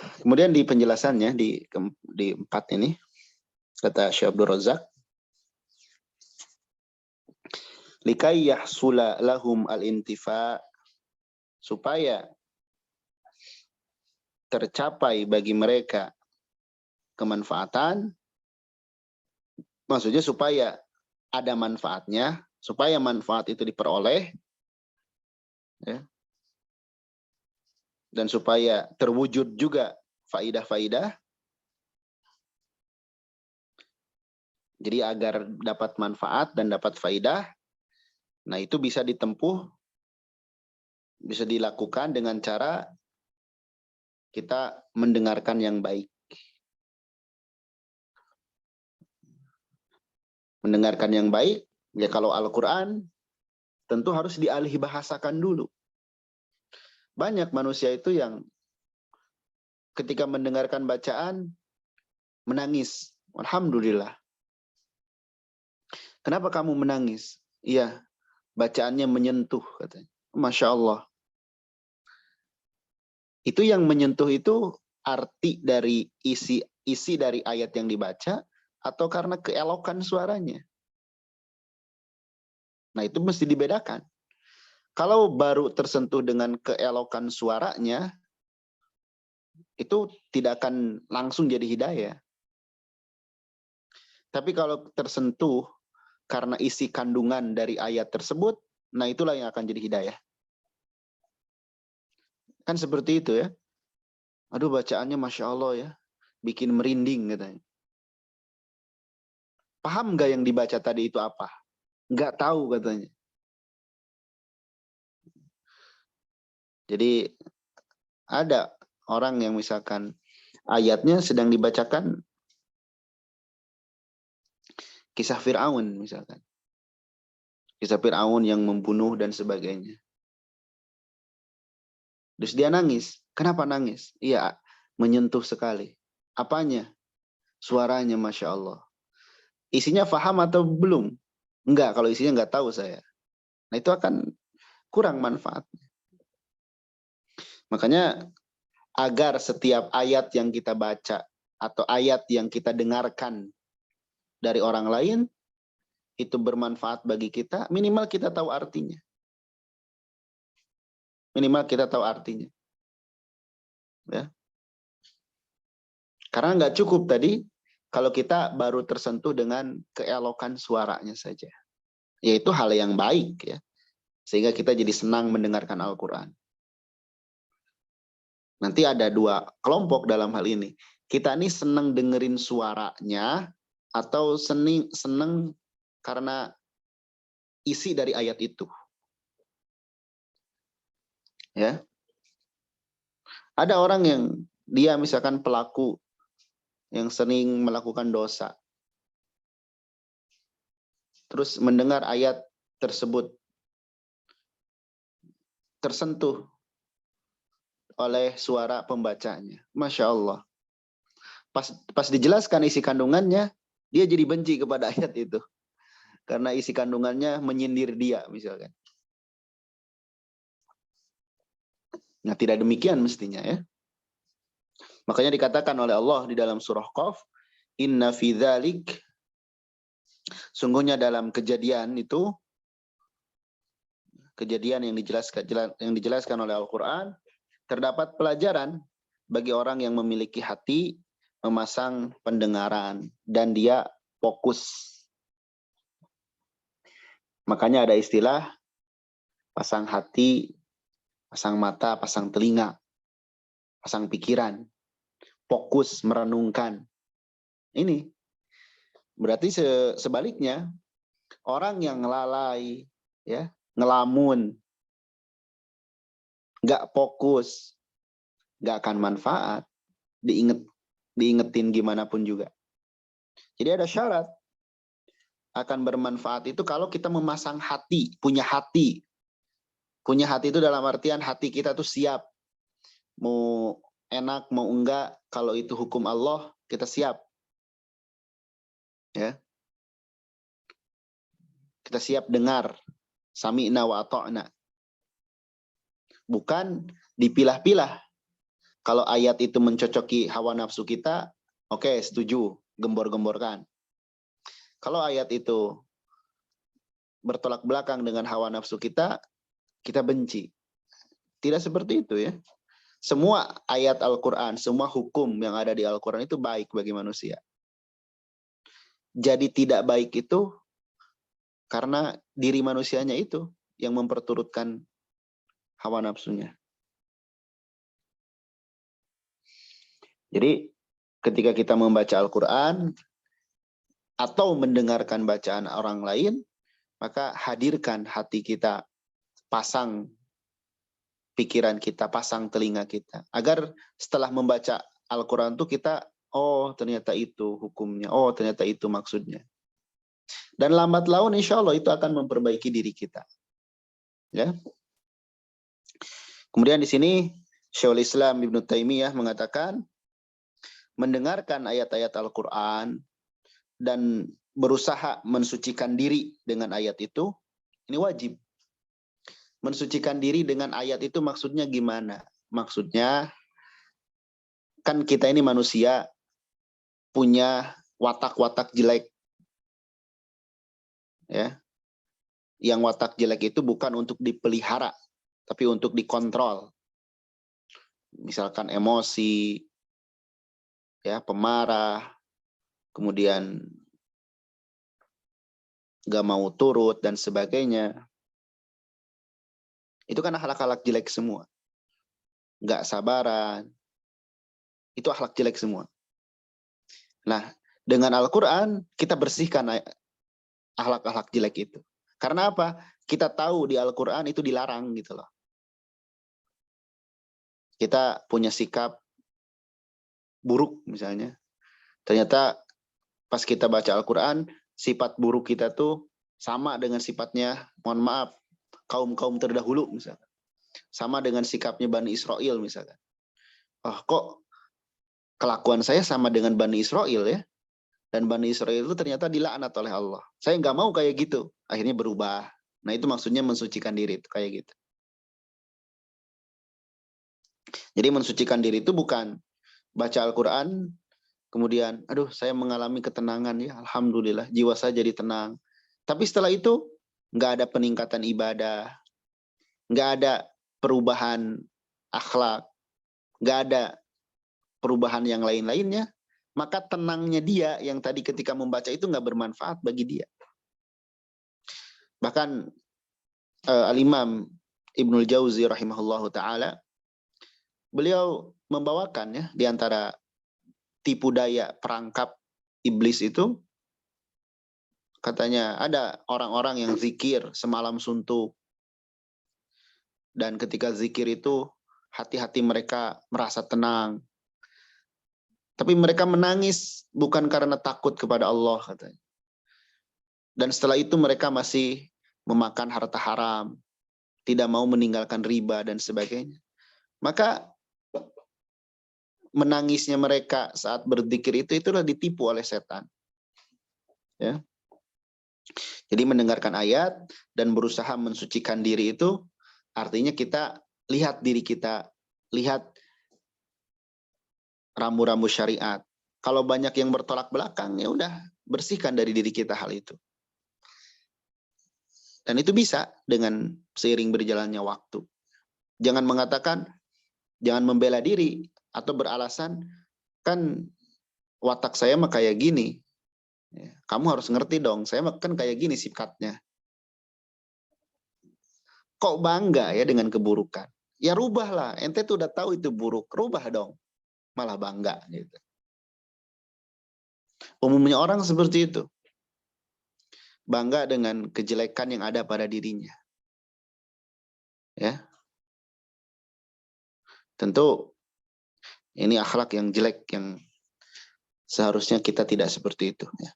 Kemudian di penjelasannya di 4 ini kata Syekh Abdul Razak, likai yahsula lahum al-intifa, supaya tercapai bagi mereka kemanfaatan, maksudnya supaya ada manfaatnya, supaya manfaat itu diperoleh, ya, dan supaya terwujud juga faidah-faidah, jadi agar dapat manfaat dan dapat faidah, nah itu bisa ditempuh, bisa dilakukan dengan cara kita mendengarkan yang baik. Mendengarkan yang baik, ya kalau Al-Quran tentu harus dialih bahasakan dulu. Banyak manusia itu yang ketika mendengarkan bacaan menangis. Alhamdulillah. Kenapa kamu menangis? Iya, bacaannya menyentuh katanya. Masya Allah. Itu yang menyentuh itu arti dari isi dari ayat yang dibaca atau karena keelokan suaranya. Nah, itu mesti dibedakan. Kalau baru tersentuh dengan keelokan suaranya, itu tidak akan langsung jadi hidayah. Tapi kalau tersentuh karena isi kandungan dari ayat tersebut, nah itulah yang akan jadi hidayah. Kan seperti itu ya. Aduh bacaannya Masya Allah ya. Bikin merinding katanya. Paham nggak yang dibaca tadi itu apa? Nggak tahu katanya. Jadi ada orang yang misalkan ayatnya sedang dibacakan kisah Fir'aun misalkan. Kisah Fir'aun yang membunuh dan sebagainya. Terus dia nangis. Kenapa nangis? Iya, menyentuh sekali. Apanya? Suaranya, Masya Allah. Isinya faham atau belum? Enggak, kalau isinya enggak tahu saya. Nah itu akan kurang manfaatnya. Makanya agar setiap ayat yang kita baca atau ayat yang kita dengarkan dari orang lain itu bermanfaat bagi kita, minimal kita tahu artinya. Minimal kita tahu artinya. Ya. Karena nggak cukup tadi kalau kita baru tersentuh dengan keelokan suaranya saja. Yaitu hal yang baik ya. Sehingga kita jadi senang mendengarkan Al-Quran. Nanti ada dua kelompok dalam hal ini. Kita ini senang dengerin suaranya atau senang karena isi dari ayat itu. Ya. Ada orang yang dia misalkan pelaku yang sering melakukan dosa. Terus mendengar ayat tersebut tersentuh oleh suara pembacanya. Masya Allah. Pas dijelaskan isi kandungannya, dia jadi benci kepada ayat itu. Karena isi kandungannya menyindir dia misalkan. Nah tidak demikian mestinya ya. Makanya dikatakan oleh Allah di dalam surah Qaf, inna fi dzalik, sungguhnya dalam kejadian itu, kejadian yang dijelaskan oleh Al-Quran, terdapat pelajaran bagi orang yang memiliki hati, memasang pendengaran, dan dia fokus. Makanya ada istilah pasang hati, pasang mata, pasang telinga, pasang pikiran, fokus merenungkan. Ini berarti sebaliknya orang yang lalai, ya, ngelamun, nggak fokus, nggak akan manfaat, diingetin gimana pun juga. Jadi ada syarat akan bermanfaat itu kalau kita memasang hati, punya hati. Punya hati itu dalam artian hati kita tuh siap. Mau enak, mau enggak, kalau itu hukum Allah, kita siap. Ya. Kita siap dengar. Sami'na wa ata'na. Bukan dipilah-pilah. Kalau ayat itu mencocoki hawa nafsu kita, oke, setuju, gembor-gemborkan. Kalau ayat itu bertolak belakang dengan hawa nafsu kita, kita benci. Tidak seperti itu ya. Semua ayat Al-Quran, semua hukum yang ada di Al-Quran itu baik bagi manusia. Jadi tidak baik itu karena diri manusianya itu yang memperturutkan hawa nafsunya. Jadi ketika kita membaca Al-Quran atau mendengarkan bacaan orang lain, maka hadirkan hati kita, pasang pikiran kita, pasang telinga kita. Agar setelah membaca Al-Quran itu kita, oh ternyata itu hukumnya, oh ternyata itu maksudnya. Dan lambat laun insya Allah itu akan memperbaiki diri kita. Ya. Kemudian di sini Syekhul Islam Ibnu Taimiyah mengatakan, mendengarkan ayat-ayat Al-Quran dan berusaha mensucikan diri dengan ayat itu, ini wajib. Mensucikan diri dengan ayat itu maksudnya gimana? Maksudnya, kan kita ini manusia punya watak-watak jelek. Ya. Yang watak jelek itu bukan untuk dipelihara, tapi untuk dikontrol. Misalkan emosi, ya, pemarah, kemudian gak mau turut dan sebagainya. Itu kan akhlak-akhlak jelek semua. Gak sabaran. Itu akhlak jelek semua. Nah, dengan Al-Quran kita bersihkan akhlak-akhlak jelek itu. Karena apa? Kita tahu di Al-Quran itu dilarang gitu loh. kita punya sikap buruk misalnya. Ternyata pas kita baca Al-Quran, sifat buruk kita tuh sama dengan sifatnya, mohon maaf, kaum-kaum terdahulu misalkan. Sama dengan sikapnya Bani Israel misalkan. Oh, kok kelakuan saya sama dengan Bani Israel ya? Dan Bani Israel itu ternyata dilaknat oleh Allah. Saya nggak mau kayak gitu. Akhirnya berubah. Nah itu maksudnya mensucikan diri itu kayak gitu. Jadi mensucikan diri itu bukan baca Al-Quran, kemudian, aduh saya mengalami ketenangan ya, alhamdulillah, jiwa saya jadi tenang. Tapi setelah itu nggak ada peningkatan ibadah, nggak ada perubahan akhlak, nggak ada perubahan yang lain-lainnya, maka tenangnya dia yang tadi ketika membaca itu nggak bermanfaat bagi dia. Bahkan Al-Imam Ibnul Jauzi rahimahullahu ta'ala, beliau membawakan ya, di antara tipu daya perangkap iblis itu, katanya ada orang-orang yang zikir semalam suntuk, dan ketika zikir itu hati-hati mereka merasa tenang, tapi mereka menangis bukan karena takut kepada Allah katanya. Dan setelah itu mereka masih memakan harta haram, tidak mau meninggalkan riba dan sebagainya. Maka menangisnya mereka saat berzikir itu itulah ditipu oleh setan. Ya. Jadi mendengarkan ayat dan berusaha mensucikan diri itu artinya kita lihat diri kita, lihat rambu-rambu syariat. Kalau banyak yang bertolak belakang, ya udah bersihkan dari diri kita hal itu. Dan itu bisa dengan seiring berjalannya waktu. Jangan mengatakan, jangan membela diri atau beralasan, kan watak saya mah kayak gini. Kamu harus ngerti dong, saya mah kan kayak gini sifatnya. Kok bangga ya dengan keburukan? Ya rubahlah, ente tuh udah tahu itu buruk, rubah dong. Malah bangga gitu. Umumnya orang seperti itu. Bangga dengan kejelekan yang ada pada dirinya. Ya. Tentu ini akhlak yang jelek yang seharusnya kita tidak seperti itu ya.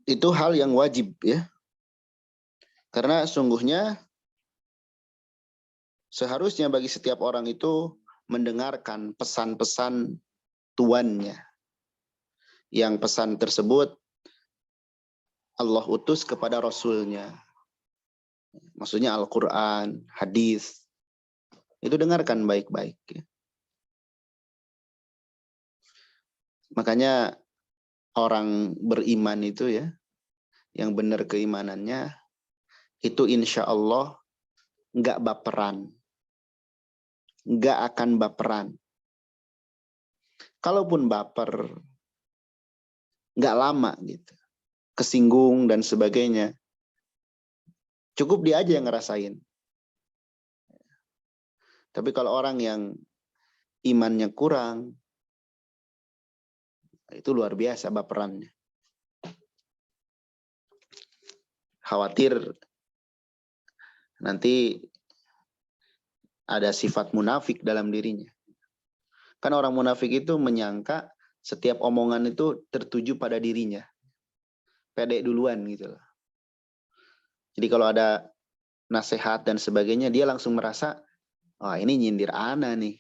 Itu hal yang wajib ya. Karena sungguhnya seharusnya bagi setiap orang itu mendengarkan pesan-pesan tuannya. Yang pesan tersebut Allah utus kepada Rasulnya. Maksudnya Al-Quran, hadis. Itu dengarkan baik-baik. Ya. Makanya orang beriman itu ya, yang benar keimanannya, itu insya Allah nggak baperan. Nggak akan baperan. Kalaupun baper, nggak lama gitu. Kesinggung dan sebagainya. Cukup dia aja yang ngerasain. Tapi kalau orang yang imannya kurang, itu luar biasa baperannya. Khawatir nanti ada sifat munafik dalam dirinya. Kan orang munafik itu menyangka setiap omongan itu tertuju pada dirinya. Pede duluan gitu loh. Jadi kalau ada nasihat dan sebagainya, dia langsung merasa, wah ini nyindir ana nih.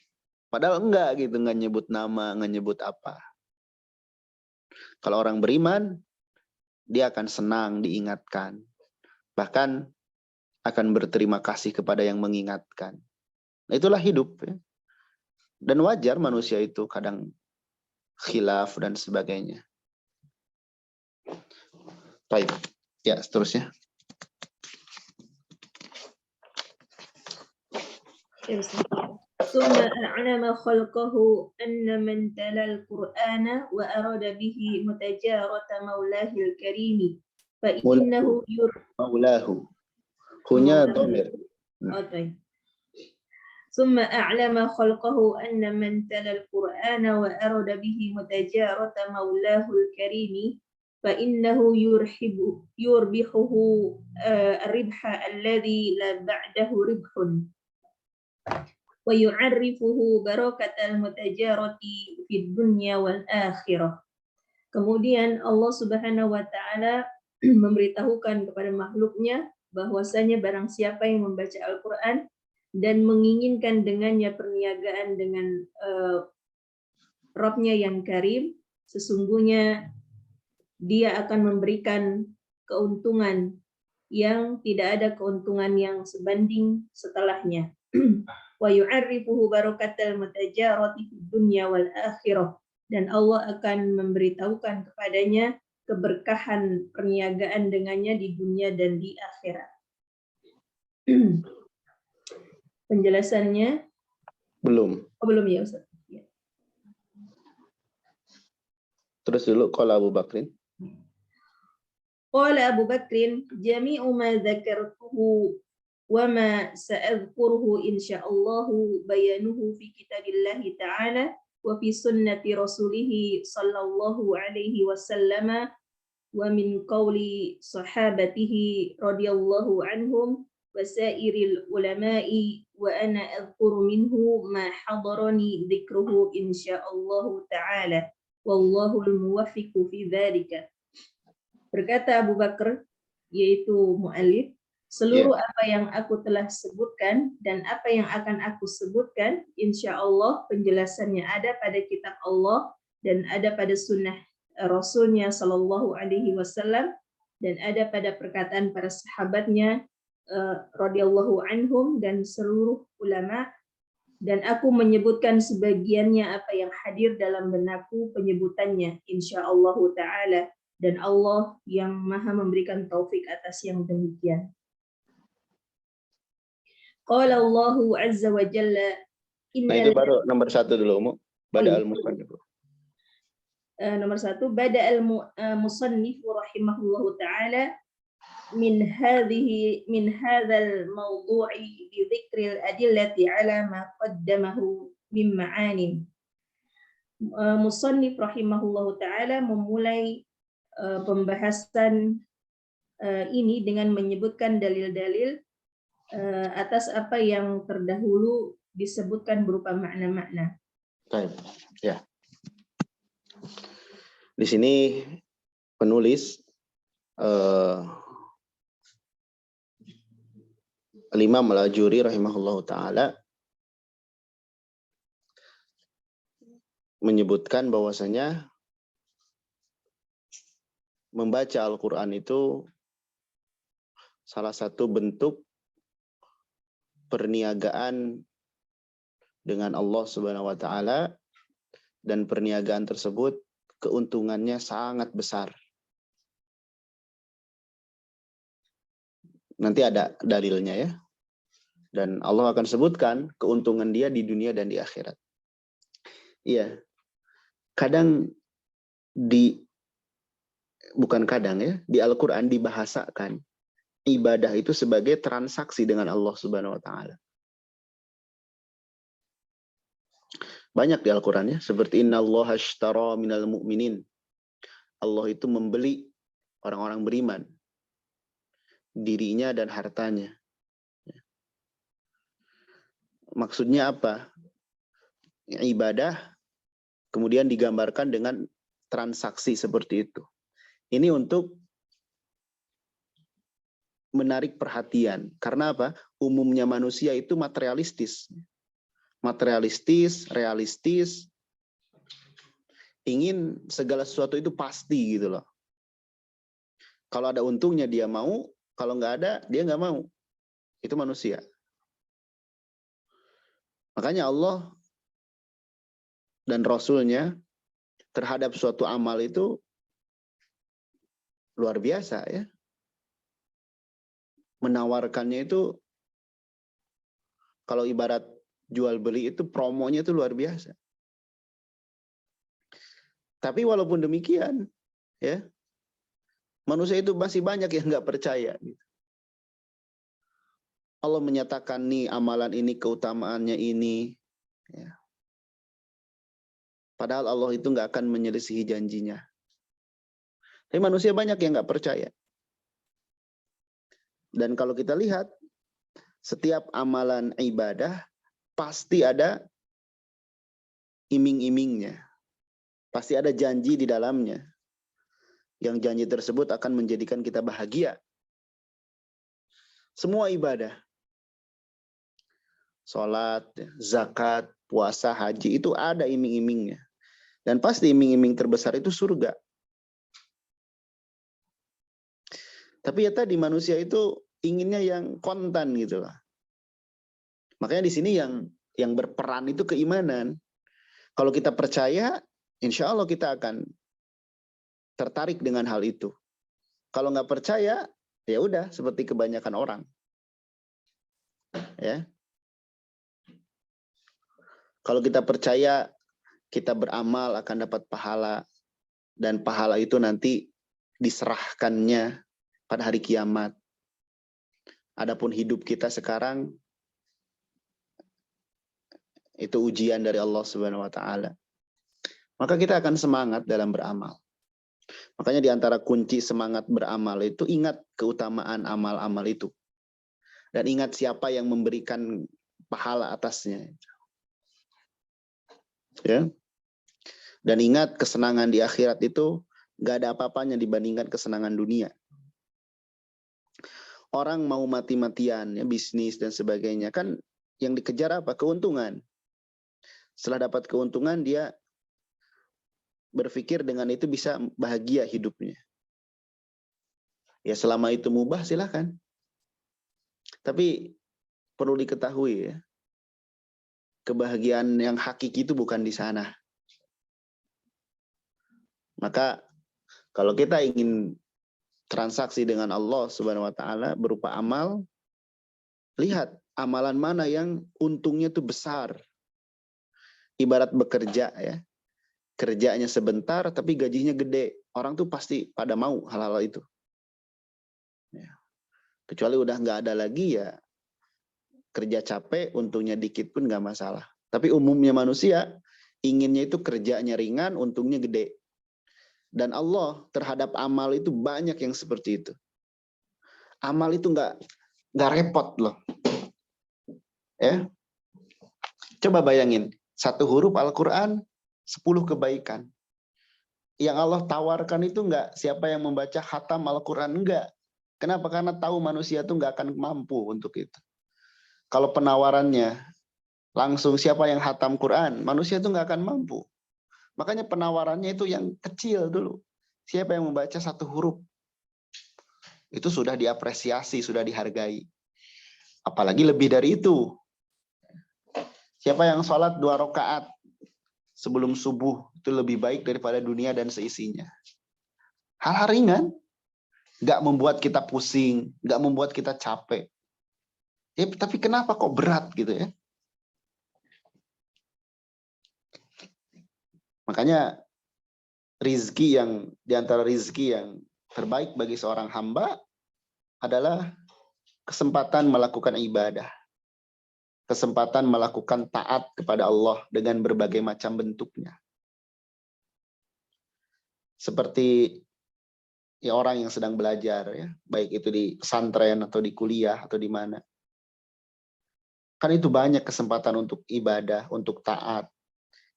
Padahal enggak gitu, enggak nyebut nama, enggak nyebut apa. Kalau orang beriman, dia akan senang diingatkan. Bahkan akan berterima kasih kepada yang mengingatkan. Nah, itulah hidup. Ya. Dan wajar manusia itu kadang khilaf dan sebagainya. Baik, ya seterusnya. ثم أعلم خلقه أن من تلا القرآن وأراد به متجارة مولاه الكريم فإنه مولاه كنيا ضمير ثم أعلم خلقه أن من تلا القرآن وأراد به متجارة مولاه الكريم فإنه يربحه الربح الذي لا بعده ربح ويعرفه بركة المتجارة في الدنيا والآخرة. Kemudian Allah Subhanahu wa taala memberitahukan kepada makhluknya bahwasanya barang siapa yang membaca Al-Qur'an dan menginginkan dengannya perniagaan dengan Rabb-nya yang karim, sesungguhnya dia akan memberikan keuntungan yang tidak ada keuntungan yang sebanding setelahnya. Wa yu'arrifuhu barakatal mutajarati fid dunya wal akhirah, dan Allah akan memberitahukan kepadanya keberkahan perniagaan dengannya di dunia dan di akhirat. Penjelasannya Belum. belum ya Ustaz? Ya. Terus dulu qala Abu Bakrin. Qala Abu Bakrin jami'u ma dzakartuhu wa ma sa'adhkuruhu insyaallahu bayanuhu fi kitabillahi ta'ala wa fi sunnati rasulih sallallahu alaihi wasallam wa min qawli sahabatihi radhiyallahu anhum wa sairil ulama'i wa ana adhkuru minhu ma hadarani dzikruhu insyaallahu ta'ala wallahu al-muwaffiqu fi dzalika. Berkata Abu Bakar, yaitu mu'allif, seluruh apa yang aku telah sebutkan dan apa yang akan aku sebutkan, insya Allah penjelasannya ada pada kitab Allah dan ada pada sunnah Rasulnya Sallallahu Alaihi Wasallam dan ada pada perkataan para sahabatnya radhiyallahu anhum dan seluruh ulama, dan aku menyebutkan sebagiannya apa yang hadir dalam benakku penyebutannya, insya Allah Ta'ala, dan Allah yang maha memberikan taufik atas yang demikian. Qala Allahu azza wa jalla. Nah itu baru nomor 1 dulu, Mu. Bada al-musannif. Nomor 1, bada al-musannif rahimahullahu ta'ala min hadzal mawdu'i bi dzikril adillati ala ma qaddamahu min ma'anin. Musannif rahimahullahu ta'ala memulai pembahasan ini dengan menyebutkan dalil-dalil atas apa yang terdahulu disebutkan berupa makna-makna. Baik, ya. Di sini penulis Al-Imam Al-Ajuri rahimahullahu taala menyebutkan bahwasanya membaca Al-Qur'an itu salah satu bentuk perniagaan dengan Allah Subhanahu wa taala, dan perniagaan tersebut keuntungannya sangat besar. Nanti ada dalilnya ya. Dan Allah akan sebutkan keuntungan dia di dunia dan di akhirat. Iya. Kadang bukan kadang ya, di Al-Qur'an dibahasakan ibadah itu sebagai transaksi dengan Allah Subhanahu wa taala. Banyak di Al-Qur'an ya, seperti innallaha ashtara minal mu'minin. Allah itu membeli orang-orang beriman, dirinya dan hartanya. Maksudnya apa? Ibadah kemudian digambarkan dengan transaksi seperti itu. Ini untuk menarik perhatian. Karena apa? Umumnya manusia itu materialistis. Materialistis, realistis, ingin segala sesuatu itu pasti gitu loh. Kalau ada untungnya dia mau, kalau nggak ada dia nggak mau. Itu manusia. Makanya Allah dan Rasulnya terhadap suatu amal itu luar biasa ya. Menawarkannya itu, kalau ibarat jual beli itu promonya itu luar biasa. Tapi walaupun demikian, ya, manusia itu masih banyak yang nggak percaya. Allah menyatakan nih amalan ini keutamaannya ini, ya. Padahal Allah itu nggak akan menyelisihi janjinya. Tapi manusia banyak yang nggak percaya. Dan kalau kita lihat, setiap amalan ibadah pasti ada iming-imingnya. Pasti ada janji di dalamnya. Yang janji tersebut akan menjadikan kita bahagia. Semua ibadah. Sholat, zakat, puasa, haji, itu ada iming-imingnya. Dan pasti iming-iming terbesar itu surga. Tapi ya tadi manusia itu inginnya yang kontan gitu lah. Makanya di sini yang berperan itu keimanan. Kalau kita percaya, insya Allah kita akan tertarik dengan hal itu. Kalau nggak percaya, ya udah seperti kebanyakan orang. Ya. Kalau kita percaya, kita beramal akan dapat pahala, dan pahala itu nanti diserahkannya pada hari kiamat. Adapun hidup kita sekarang itu ujian dari Allah Subhanahu wa taala. Maka kita akan semangat dalam beramal. Makanya di antara kunci semangat beramal itu ingat keutamaan amal-amal itu. Dan ingat siapa yang memberikan pahala atasnya. Ya. Dan ingat kesenangan di akhirat itu gak ada apa-apanya dibandingkan kesenangan dunia. Orang mau mati-matian, ya, bisnis dan sebagainya, kan yang dikejar apa? Keuntungan. Setelah dapat keuntungan, dia berpikir dengan itu bisa bahagia hidupnya. Ya selama itu mubah silahkan. Tapi perlu diketahui ya, kebahagiaan yang hakiki itu bukan di sana. Maka kalau kita ingin transaksi dengan Allah Subhanahu wa taala berupa amal, lihat amalan mana yang untungnya itu besar. Ibarat bekerja ya. Kerjanya sebentar tapi gajinya gede. Orang tuh pasti pada mau hal-hal itu. Ya. Kecuali udah nggak ada lagi ya kerja capek, untungnya dikit pun nggak masalah. Tapi umumnya manusia inginnya itu kerjanya ringan, untungnya gede. Dan Allah terhadap amal itu banyak yang seperti itu. Amal itu nggak repot loh. Ya, coba bayangin 1 huruf Al-Quran 10 kebaikan. Yang Allah tawarkan itu nggak siapa yang membaca khatam Al-Quran, enggak. Kenapa? Karena tahu manusia itu nggak akan mampu untuk itu. Kalau penawarannya langsung siapa yang khatam Quran, manusia itu nggak akan mampu. Makanya penawarannya itu yang kecil dulu. Siapa yang membaca 1 huruf, itu sudah diapresiasi, sudah dihargai. Apalagi lebih dari itu. Siapa yang sholat 2 rakaat sebelum subuh, itu lebih baik daripada dunia dan seisinya. Hal-hal ringan, nggak membuat kita pusing, nggak membuat kita capek. Ya, tapi kenapa kok berat gitu ya? Makanya rizki yang diantara rizki yang terbaik bagi seorang hamba adalah kesempatan melakukan ibadah, kesempatan melakukan taat kepada Allah dengan berbagai macam bentuknya. Seperti ya orang yang sedang belajar ya, baik itu di pesantren atau di kuliah atau di mana. Kan itu banyak kesempatan untuk ibadah, untuk taat.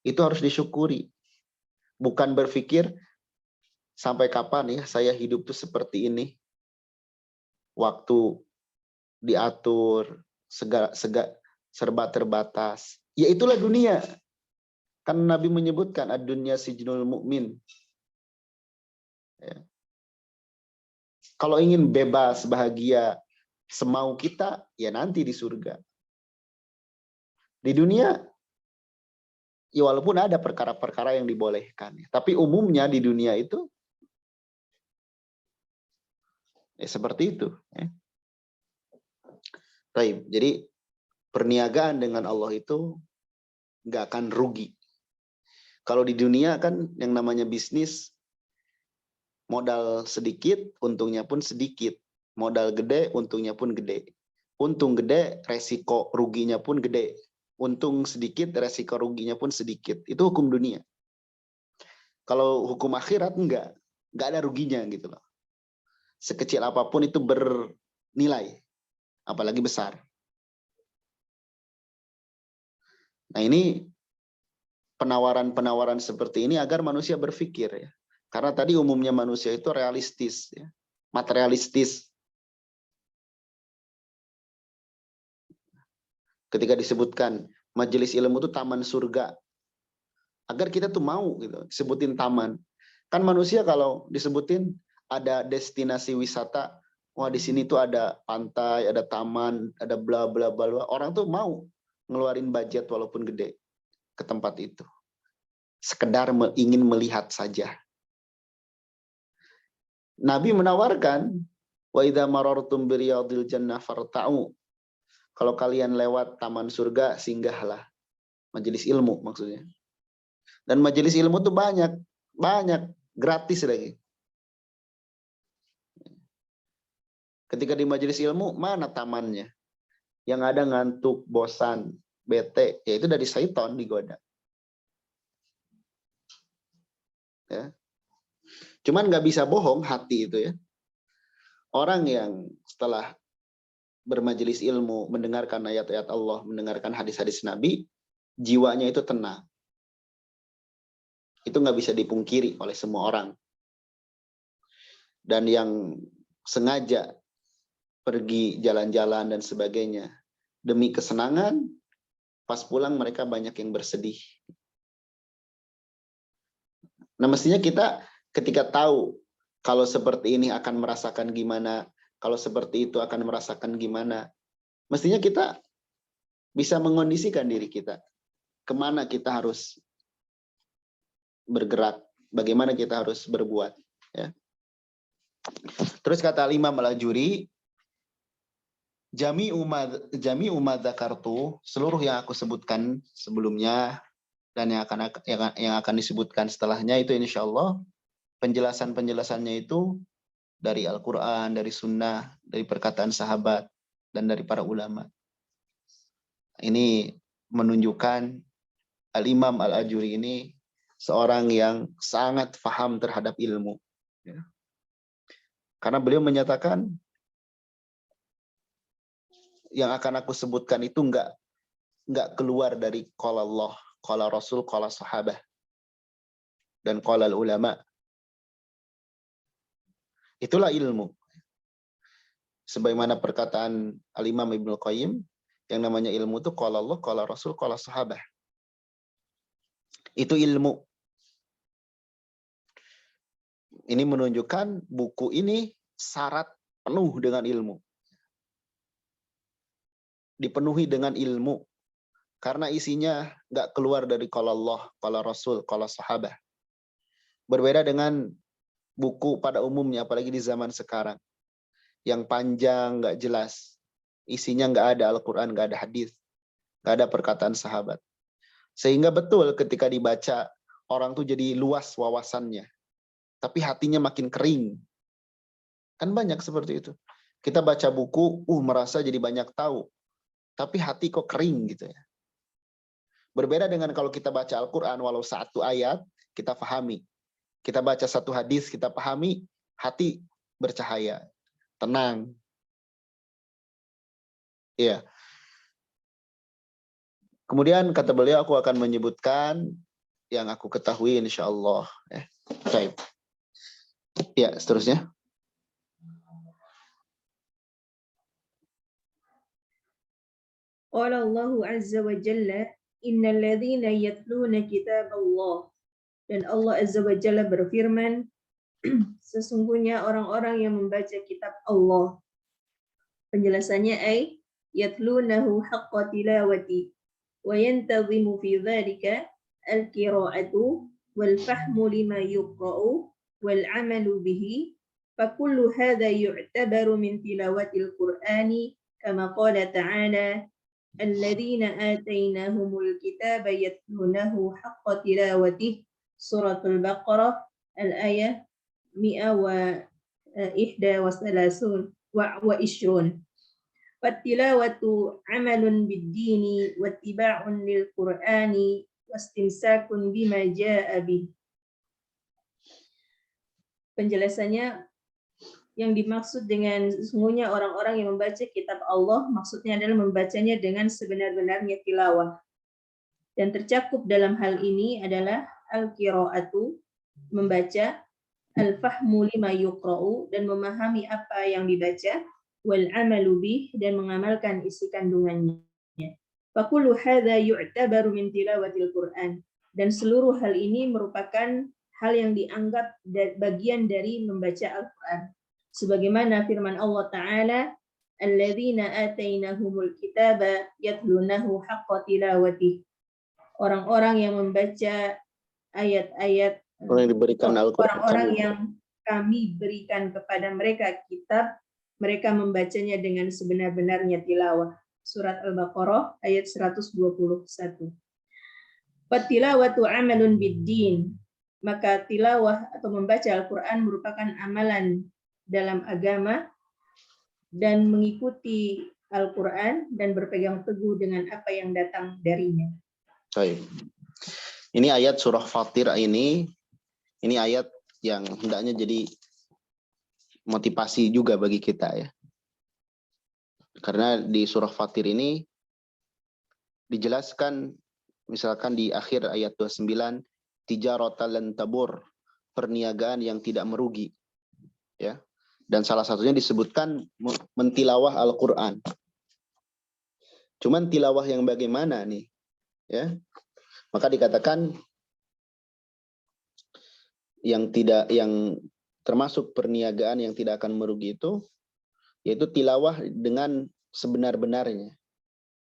Itu harus disyukuri. Bukan berpikir sampai kapan ya saya hidup tuh seperti ini. Waktu diatur, serba terbatas. Ya itulah dunia. Kan Nabi menyebutkan ad-dunya sijnul mu'min. Ya. Kalau ingin bebas, bahagia, semau kita, ya nanti di surga. Di dunia, ya walaupun ada perkara-perkara yang dibolehkan. Tapi umumnya di dunia itu, ya seperti itu. Ya. Baik, jadi perniagaan dengan Allah itu nggak akan rugi. Kalau di dunia kan yang namanya bisnis, modal sedikit, untungnya pun sedikit. Modal gede, untungnya pun gede. Untung gede, resiko ruginya pun gede. Untung sedikit, resiko ruginya pun sedikit. Itu hukum dunia. Kalau hukum akhirat enggak. nggak ada ruginya gitu loh. Sekecil apapun itu bernilai, apalagi besar. Nah ini penawaran-penawaran seperti ini agar manusia berpikir ya. Karena tadi umumnya manusia itu realistis, ya, materialistis. Ketika disebutkan majelis ilmu itu taman surga, agar kita tuh mau gitu, sebutin taman. Kan manusia kalau disebutin ada destinasi wisata, wah di sini tuh ada pantai, ada taman, ada bla bla bla, orang tuh mau ngeluarin budget walaupun gede ke tempat itu. Sekedar ingin melihat saja. Nabi menawarkan, wa idza marartum biriyadil jannah farta'u. Kalau kalian lewat taman surga, singgahlah. Majelis ilmu maksudnya. Dan majelis ilmu tuh banyak, gratis lagi. Ketika di majelis ilmu, mana tamannya? Yang ada ngantuk, bosan, bete, ya itu dari syaitan digoda. Ya. Cuman nggak bisa bohong hati itu ya. Orang yang setelah bermajelis ilmu, mendengarkan ayat-ayat Allah, mendengarkan hadis-hadis Nabi, jiwanya itu tenang. Itu nggak bisa dipungkiri oleh semua orang. Dan yang sengaja pergi jalan-jalan dan sebagainya demi kesenangan, pas pulang mereka banyak yang bersedih. Nah mestinya kita ketika tahu kalau seperti ini akan merasakan gimana, kalau seperti itu akan merasakan gimana, mestinya kita bisa mengondisikan diri kita. Kemana kita harus bergerak, bagaimana kita harus berbuat. Ya. Terus kata Imam Al-Ajuri, Jami umad dzakartu, seluruh yang aku sebutkan sebelumnya dan yang akan disebutkan setelahnya itu insya Allah penjelasannya itu dari Al-Quran, dari Sunnah, dari perkataan sahabat dan dari para ulama. Ini menunjukkan Al-Imam Al-Ajuri ini seorang yang sangat paham terhadap ilmu. Ya. Karena beliau menyatakan yang akan aku sebutkan itu enggak keluar dari qala Allah, qala Rasul, qala sahabah dan qala ulama. Itulah ilmu. Sebagaimana perkataan Al-Imam Ibnu Qayyim, yang namanya ilmu itu qala Allah, qala Rasul, qala sahabah. Itu ilmu. Ini menunjukkan buku ini syarat penuh dengan ilmu. Dipenuhi dengan ilmu. Karena isinya nggak keluar dari qala Allah, qala Rasul, qala sahabah. Berbeda dengan buku pada umumnya, apalagi di zaman sekarang. Yang panjang, nggak jelas. Isinya nggak ada Al-Quran, nggak ada hadis, nggak ada perkataan sahabat. Sehingga betul ketika dibaca, orang tuh jadi luas wawasannya. Tapi hatinya makin kering. Kan banyak seperti itu. Kita baca buku, merasa jadi banyak tahu. Tapi hati kok kering gitu ya. Berbeda dengan kalau kita baca Al-Quran, walau satu ayat, kita pahami. Kita baca satu hadis, kita pahami, hati bercahaya, tenang. Iya. Kemudian kata beliau, aku akan menyebutkan yang aku ketahui insya Allah. Baik. Ya, seterusnya. Qala Allahu azza wa jalla, innal ladzina yatluna kitab Allah. Dan Allah azza wa jalla berfirman, sesungguhnya orang-orang yang membaca kitab Allah. Penjelasannya yatlunahu haqqa tilawati wa yantazimu fi dzalika al-qira'atu wal fahmu lima yuqra'u wal 'amalu bihi fakullu hadha yu'tabaru min tilawatil qur'ani kama qala ta'ala alladzina atainahumul kitaba yatlunahu haqqa tilawatihi suratul baqarah al-ayah 131 wa ishrun. Fattilawatu amalun bid-dini wattiba'un lil Qur'ani wastimsakun bima jaa'a bih. penjelasannya yang dimaksud dengan sesungguhnya orang-orang yang membaca kitab Allah maksudnya adalah membacanya dengan sebenar-benarnya tilawah. Dan tercakup dalam hal ini adalah al-qiraatu, membaca, al-fahmu lima yuqra'u, dan memahami apa yang dibaca, wal amalu bih, dan mengamalkan isi kandungannya. Fakullu hadza yu'tabaru min tilawatil Qur'an. Dan seluruh hal ini merupakan hal yang dianggap bagian dari membaca Al-Qur'an. Sebagaimana firman Allah Ta'ala, alladzina atainahumul kitaba yatlunahu haqqa tilawatih. Orang-orang yang membaca ayat-ayat, Orang yang diberikan Al-Quran, orang-orang yang kami berikan kepada mereka kitab, mereka membacanya dengan sebenar-benarnya tilawah. Surat Al-Baqarah ayat 121. Fatilawatu amalun biddin. Maka tilawah atau membaca Al-Quran merupakan amalan dalam agama dan mengikuti Al-Quran dan berpegang teguh dengan apa yang datang darinya. Baik. Ini ayat surah Fatir ini ayat yang hendaknya jadi motivasi juga bagi kita ya. Karena di surah Fatir ini dijelaskan misalkan di akhir ayat 29 tijaratan lan tabur, perniagaan yang tidak merugi. Ya. Dan salah satunya disebutkan mentilawah Al-Qur'an. Cuman tilawah yang bagaimana nih? Ya. Maka dikatakan yang termasuk perniagaan yang tidak akan merugi itu yaitu tilawah dengan sebenar-benarnya,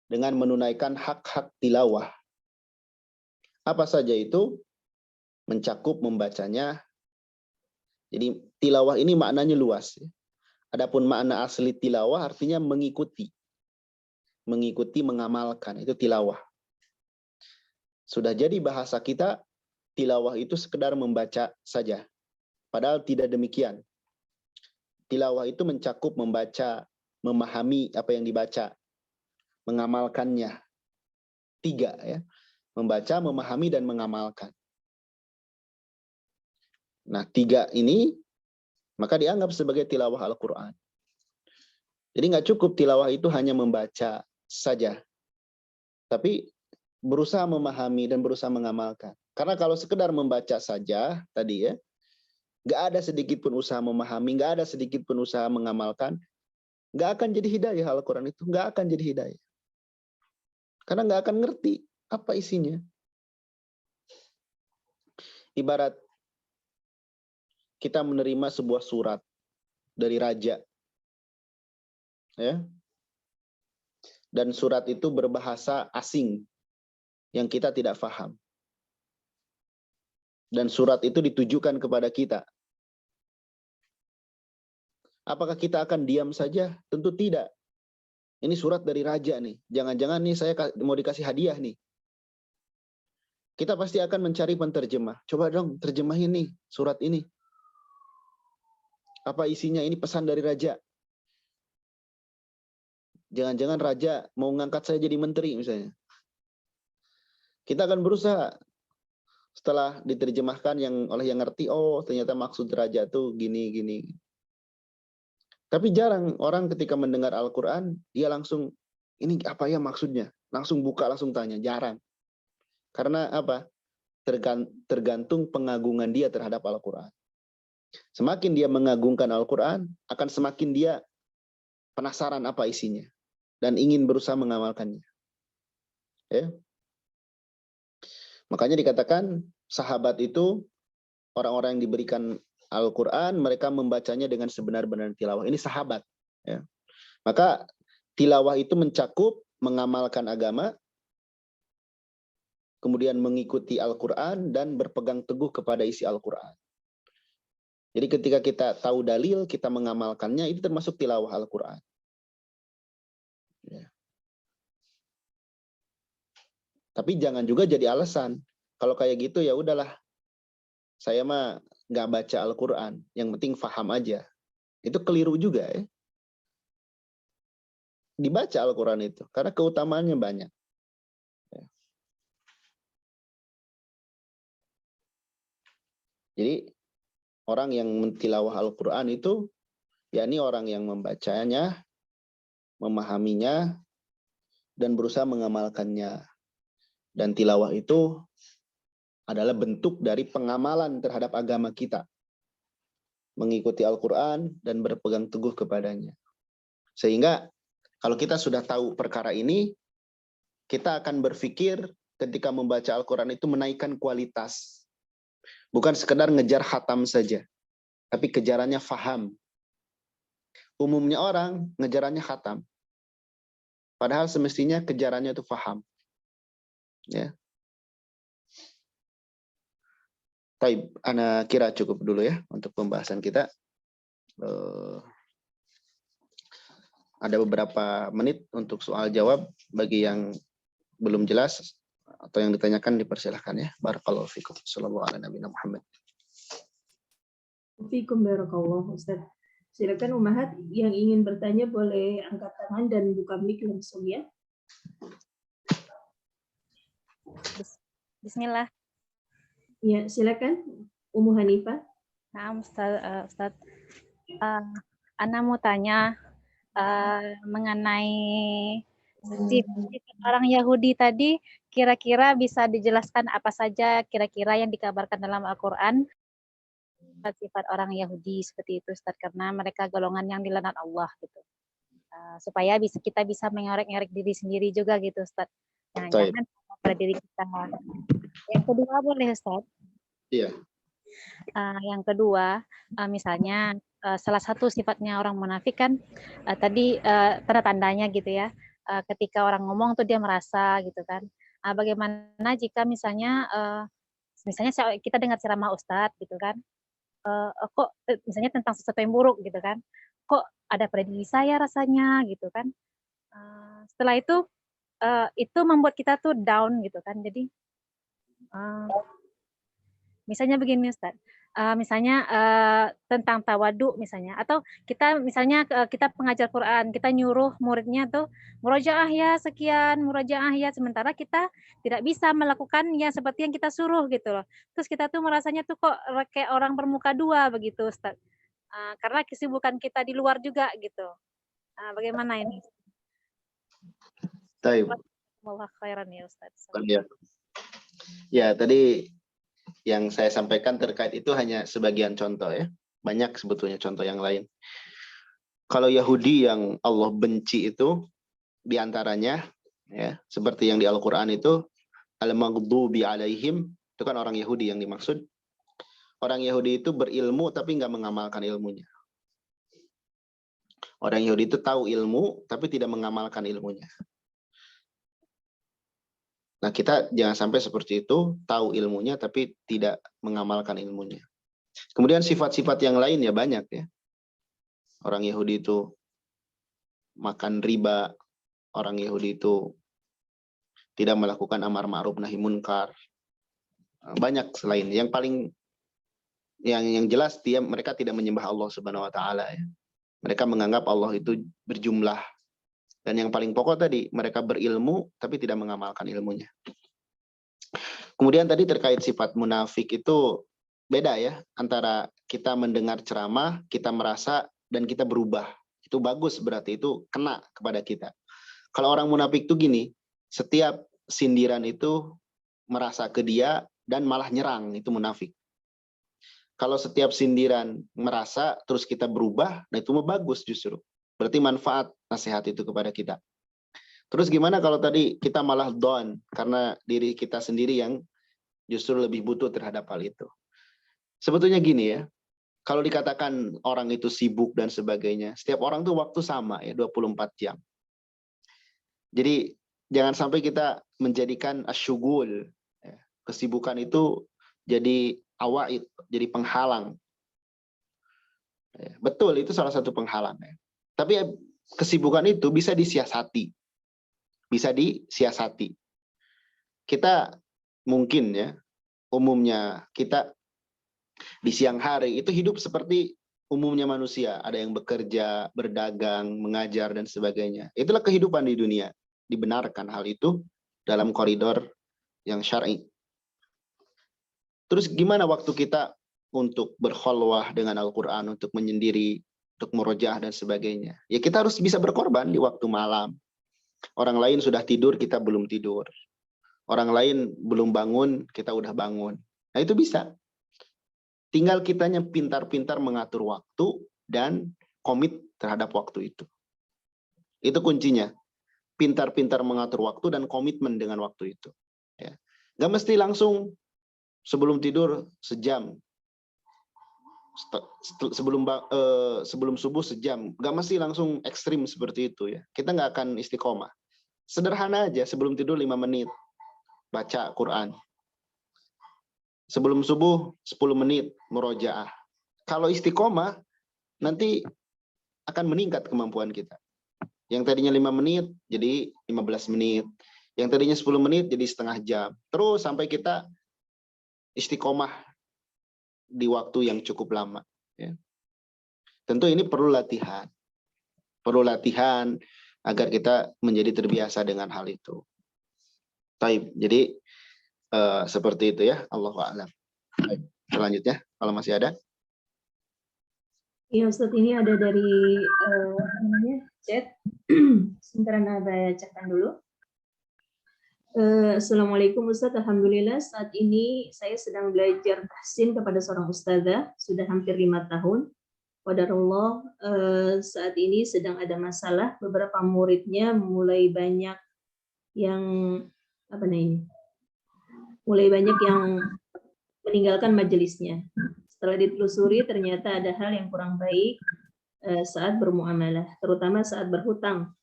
dengan menunaikan hak-hak tilawah. Apa saja itu? Mencakup membacanya. Jadi tilawah ini maknanya luas. Adapun makna asli tilawah artinya mengikuti. Mengikuti, mengamalkan, itu tilawah. Sudah jadi bahasa kita, tilawah itu sekedar membaca saja. Padahal tidak demikian. Tilawah itu mencakup membaca, memahami apa yang dibaca, mengamalkannya. 3 ya. Membaca, memahami, dan mengamalkan. Nah, 3 ini maka dianggap sebagai tilawah Al-Quran. Jadi nggak cukup tilawah itu hanya membaca saja. Tapi berusaha memahami dan berusaha mengamalkan. Karena kalau sekedar membaca saja tadi ya, nggak ada sedikit pun usaha memahami, nggak ada sedikit pun usaha mengamalkan, nggak akan jadi hidayah Al-Quran itu, nggak akan jadi hidayah. Karena nggak akan ngerti apa isinya. Ibarat kita menerima sebuah surat dari raja. Ya. Dan surat itu berbahasa asing yang kita tidak paham. Dan surat itu ditujukan kepada kita. Apakah kita akan diam saja? Tentu tidak. Ini surat dari raja nih. Jangan-jangan nih saya mau dikasih hadiah nih. Kita pasti akan mencari penterjemah. Coba dong terjemahin nih surat ini. Apa isinya? Ini pesan dari raja. Jangan-jangan raja mau ngangkat saya jadi menteri misalnya. Kita akan berusaha setelah diterjemahkan oleh yang ngerti, oh ternyata maksud raja itu gini. Tapi jarang orang ketika mendengar Al-Quran, dia langsung, ini apa ya maksudnya? Langsung buka, langsung tanya. Jarang. Karena apa? Tergantung pengagungan dia terhadap Al-Quran. Semakin dia mengagungkan Al-Quran, akan semakin dia penasaran apa isinya. Dan ingin berusaha mengamalkannya. Ya. Makanya dikatakan sahabat itu orang-orang yang diberikan Al-Quran, mereka membacanya dengan sebenar-benar tilawah. Ini sahabat. Ya. Maka tilawah itu mencakup mengamalkan agama, kemudian mengikuti Al-Quran, dan berpegang teguh kepada isi Al-Quran. Jadi ketika kita tahu dalil, kita mengamalkannya, itu termasuk tilawah Al-Quran. Ya. Tapi jangan juga jadi alasan. Kalau kayak gitu ya udahlah, saya mah nggak baca Al-Quran, yang penting paham aja. Itu keliru juga ya. Dibaca Al-Quran itu, karena keutamaannya banyak. Ya. Jadi orang yang mentilawah Al-Quran itu, yakni orang yang membacanya, memahaminya, dan berusaha mengamalkannya. Dan tilawah itu adalah bentuk dari pengamalan terhadap agama kita. Mengikuti Al-Quran dan berpegang teguh kepadanya. Sehingga kalau kita sudah tahu perkara ini, kita akan berpikir ketika membaca Al-Quran itu menaikkan kualitas. Bukan sekedar ngejar khatam saja, tapi kejarannya faham. Umumnya orang ngejarannya khatam. Padahal semestinya kejarannya itu faham. Ya. Taib, ana kira cukup dulu ya untuk pembahasan kita. Ada beberapa menit untuk soal jawab bagi yang belum jelas atau yang ditanyakan dipersilahkan ya. Barakallahu fikum. Sallallahu ala nabiyina Muhammad. Fikum barakallah Ustaz. Silakan Ummahat yang ingin bertanya boleh angkat tangan dan buka mic langsung ya. Bismillah. Ya, silakan Ummu Hanifah. Nah, Ustaz, Ana mau tanya mengenai sifat orang Yahudi tadi, kira-kira bisa dijelaskan apa saja kira-kira yang dikabarkan dalam Al-Quran sifat orang Yahudi seperti itu, Ustaz, karena mereka golongan yang dilaknat Allah gitu. Supaya kita bisa mengorek-ngorek diri sendiri juga gitu, Ustaz. Nah, jangan pada diri kita. Yang kedua boleh, Ustaz? Iya. Yang kedua, misalnya salah satu sifatnya orang munafik kan tadi tanda-tandanya gitu ya. Ketika orang ngomong tuh dia merasa gitu kan. Bagaimana jika misalnya kita dengar ceramah Ustadz gitu kan, kok misalnya tentang sesuatu yang buruk gitu kan, kok ada pada diri saya rasanya gitu kan. Setelah itu membuat kita tuh down gitu kan. Jadi misalnya begini Ustaz, misalnya tentang tawadu misalnya, atau kita misalnya kita pengajar Quran, kita nyuruh muridnya tuh murojaah ya sekian, murojaah ya, sementara kita tidak bisa melakukan ya seperti yang kita suruh gitu loh. Terus kita tuh merasanya tuh kok kayak orang bermuka dua begitu Ustaz. Karena kesibukan kita di luar juga gitu. Bagaimana ini? Taib. Jazakumullah khairan ya Ustaz. Ya, tadi yang saya sampaikan terkait itu hanya sebagian contoh ya. Banyak sebetulnya contoh yang lain. Kalau Yahudi yang Allah benci itu diantaranya ya, seperti yang di Al-Quran itu al-maghdubi alaihim, itu kan orang Yahudi yang dimaksud. Orang Yahudi itu berilmu tapi nggak mengamalkan ilmunya. Orang Yahudi itu tahu ilmu tapi tidak mengamalkan ilmunya. Nah, kita jangan sampai seperti itu, tahu ilmunya tapi tidak mengamalkan ilmunya. Kemudian sifat-sifat yang lain ya banyak ya. Orang Yahudi itu makan riba, orang Yahudi itu tidak melakukan amar ma'ruf nahi munkar. Banyak selain. Yang paling yang jelas mereka tidak menyembah Allah Subhanahu wa taala ya. Mereka menganggap Allah itu berjumlah. Dan yang paling pokok tadi, mereka berilmu tapi tidak mengamalkan ilmunya. Kemudian tadi terkait sifat munafik itu beda ya, antara kita mendengar ceramah, kita merasa, dan kita berubah. Itu bagus, berarti itu kena kepada kita. Kalau orang munafik itu gini, setiap sindiran itu merasa ke dia dan malah nyerang, itu munafik. Kalau setiap sindiran merasa, terus kita berubah, nah itu bagus justru. Berarti manfaat nasihat itu kepada kita. Terus gimana kalau tadi kita malah down karena diri kita sendiri yang justru lebih butuh terhadap hal itu. Sebetulnya gini ya, kalau dikatakan orang itu sibuk dan sebagainya, setiap orang tuh waktu sama ya, 24 jam. Jadi jangan sampai kita menjadikan asyugul, ya, kesibukan itu jadi awaid, jadi penghalang. Ya, betul, itu salah satu penghalang ya. Tapi kesibukan itu bisa disiasati. Bisa disiasati. Kita mungkin ya, umumnya kita di siang hari itu hidup seperti umumnya manusia. Ada yang bekerja, berdagang, mengajar, dan sebagainya. Itulah kehidupan di dunia. Dibenarkan hal itu dalam koridor yang syar'i. Terus gimana waktu kita untuk berkholwah dengan Al-Quran, untuk menyendiri, untuk murojaah dan sebagainya. Ya kita harus bisa berkorban di waktu malam. Orang lain sudah tidur, kita belum tidur. Orang lain belum bangun, kita udah bangun. Nah itu bisa. Tinggal kitanya pintar-pintar mengatur waktu dan komit terhadap waktu itu. Itu kuncinya. Pintar-pintar mengatur waktu dan komitmen dengan waktu itu. Ya. Gak mesti langsung sebelum tidur sejam. Sebelum subuh sejam. Gak mesti langsung ekstrim seperti itu ya. Kita nggak akan istiqomah. Sederhana aja, sebelum tidur 5 menit. Baca Quran. Sebelum subuh 10 menit murojaah. Kalau istiqomah, nanti akan meningkat kemampuan kita. Yang tadinya 5 menit, jadi 15 menit. Yang tadinya 10 menit, jadi setengah jam. Terus sampai kita istiqomah di waktu yang cukup lama. Ya. Tentu ini perlu latihan. Perlu latihan agar kita menjadi terbiasa dengan hal itu. Taib. Jadi seperti itu ya. Allahu a'lam. Selanjutnya, kalau masih ada. Ya Ustadz, ini ada dari chat. Sebentar Anda bacakan dulu. Assalamualaikum Ustadz, Alhamdulillah saat ini saya sedang belajar tahsin kepada seorang ustazah, sudah hampir 5 tahun. Qadarullah, saat ini sedang ada masalah, beberapa muridnya mulai banyak yang mulai banyak yang meninggalkan majelisnya. Setelah ditelusuri ternyata ada hal yang kurang baik saat bermuamalah, terutama saat berhutang.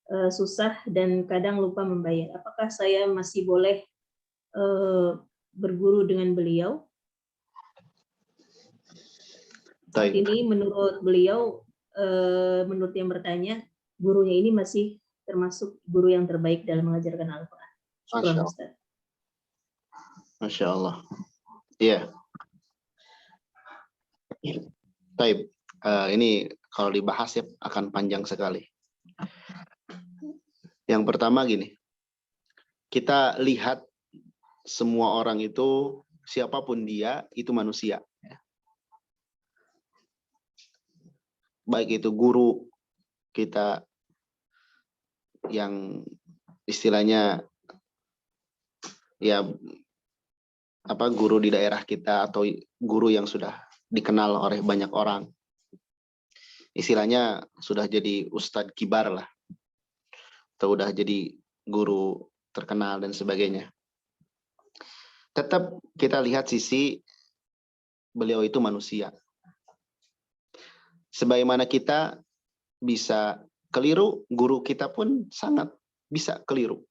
Susah dan kadang lupa membayar. Apakah saya masih boleh berguru dengan beliau? Saat ini menurut beliau, menurut yang bertanya, gurunya ini masih termasuk guru yang terbaik dalam mengajarkan Al-Quran. Syukran Ustaz. Masya Allah. Iya. Taib. Ini kalau dibahas ya akan panjang sekali. Yang pertama gini, kita lihat semua orang itu, siapapun dia, itu manusia. Baik itu guru kita yang istilahnya ya guru di daerah kita atau guru yang sudah dikenal oleh banyak orang. Istilahnya sudah jadi ustadz kibar lah. Atau udah jadi guru terkenal dan sebagainya. Tetap kita lihat sisi beliau itu manusia. Sebagaimana kita bisa keliru, guru kita pun sangat bisa keliru.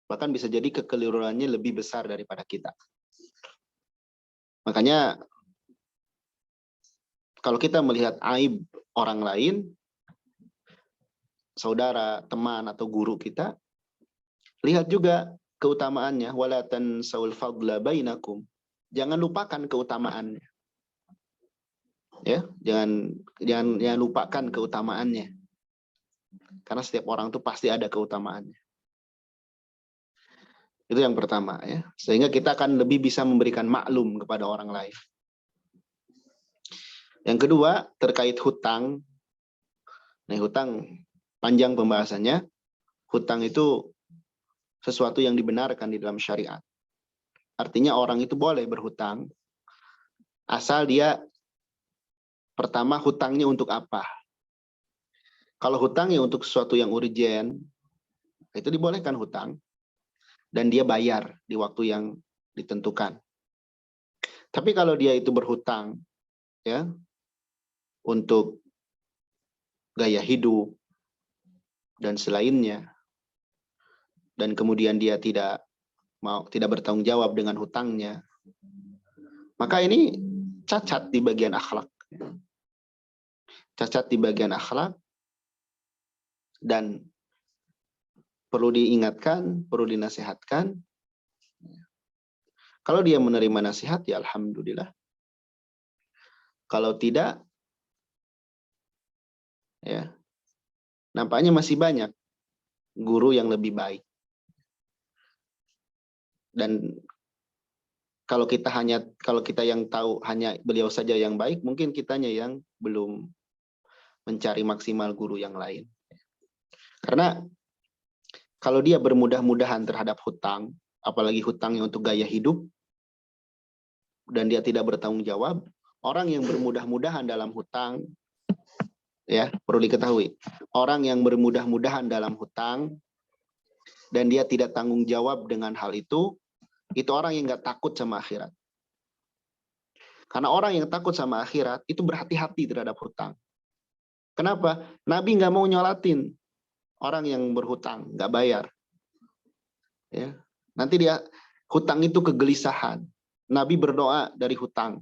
Bahkan bisa jadi kekeliruannya lebih besar daripada kita. Makanya kalau kita melihat aib orang lain, saudara, teman, atau guru kita, lihat juga keutamaannya. Wala tansawul fadla bainakum. Jangan lupakan keutamaannya. Ya, jangan lupakan keutamaannya. Karena setiap orang itu pasti ada keutamaannya. Itu yang pertama ya. Sehingga kita akan lebih bisa memberikan maklum kepada orang lain. Yang kedua, terkait hutang. Nah, hutang panjang pembahasannya. Hutang itu sesuatu yang dibenarkan di dalam syariat. Artinya orang itu boleh berhutang asal dia pertama hutangnya untuk apa. Kalau hutangnya untuk sesuatu yang urgen, itu dibolehkan hutang dan dia bayar di waktu yang ditentukan. Tapi kalau dia itu berhutang ya untuk gaya hidup dan selainnya, dan kemudian dia tidak bertanggung jawab dengan hutangnya, maka ini cacat di bagian akhlak. Cacat di bagian akhlak, dan perlu diingatkan, perlu dinasihatkan. Kalau dia menerima nasihat, ya alhamdulillah. Kalau tidak, ya nampaknya masih banyak guru yang lebih baik. Dan kalau kita yang tahu hanya beliau saja yang baik, mungkin kitanya yang belum mencari maksimal guru yang lain. Karena kalau dia bermudah-mudahan terhadap hutang, apalagi hutangnya untuk gaya hidup, dan dia tidak bertanggung jawab, orang yang bermudah-mudahan dalam hutang, ya perlu diketahui, orang yang bermudah-mudahan dalam hutang dan dia tidak tanggung jawab dengan hal itu orang yang nggak takut sama akhirat. Karena orang yang takut sama akhirat itu berhati-hati terhadap hutang. Kenapa? Nabi nggak mau nyolatin orang yang berhutang, nggak bayar. Ya, nanti dia hutang itu kegelisahan. Nabi berdoa dari hutang.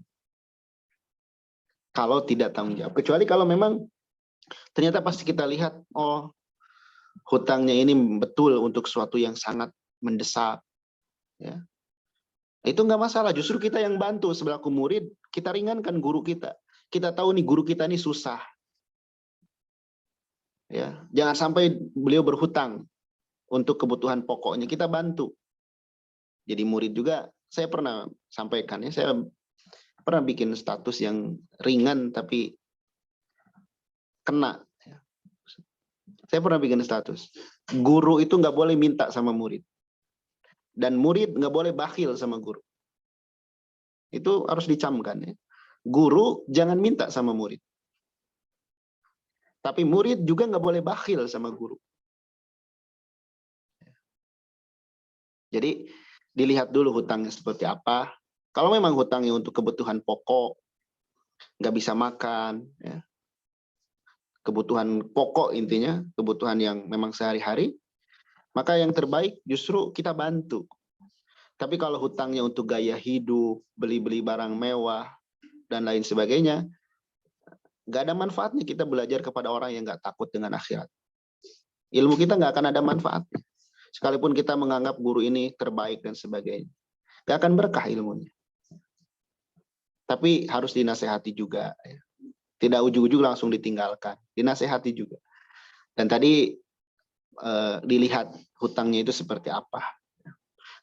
Kalau tidak tanggung jawab. Kecuali kalau memang ternyata pasti kita lihat, oh hutangnya ini betul untuk sesuatu yang sangat mendesak. Ya. Itu nggak masalah. Justru kita yang bantu sebelaku murid, kita ringankan guru kita. Kita tahu nih guru kita ini susah. Ya, jangan sampai beliau berhutang untuk kebutuhan pokoknya, kita bantu. Jadi murid juga, saya pernah sampaikan ya, saya pernah bikin status yang ringan tapi kena. Saya pernah bikin status, guru itu nggak boleh minta sama murid, dan murid nggak boleh bakhil sama guru. Itu harus dicamkan ya. Guru jangan minta sama murid, tapi murid juga nggak boleh bakhil sama guru. Jadi dilihat dulu hutangnya seperti apa. Kalau memang hutangnya untuk kebutuhan pokok, nggak bisa makan, ya. Kebutuhan pokok intinya, kebutuhan yang memang sehari-hari, maka yang terbaik justru kita bantu. Tapi kalau hutangnya untuk gaya hidup, beli-beli barang mewah, dan lain sebagainya, nggak ada manfaatnya kita belajar kepada orang yang nggak takut dengan akhirat. Ilmu kita nggak akan ada manfaatnya. Sekalipun kita menganggap guru ini terbaik dan sebagainya. Nggak akan berkah ilmunya. Tapi harus dinasehati juga. Ya. Tidak ujug-ujug langsung ditinggalkan. Dinasehati juga. Dan tadi dilihat hutangnya itu seperti apa.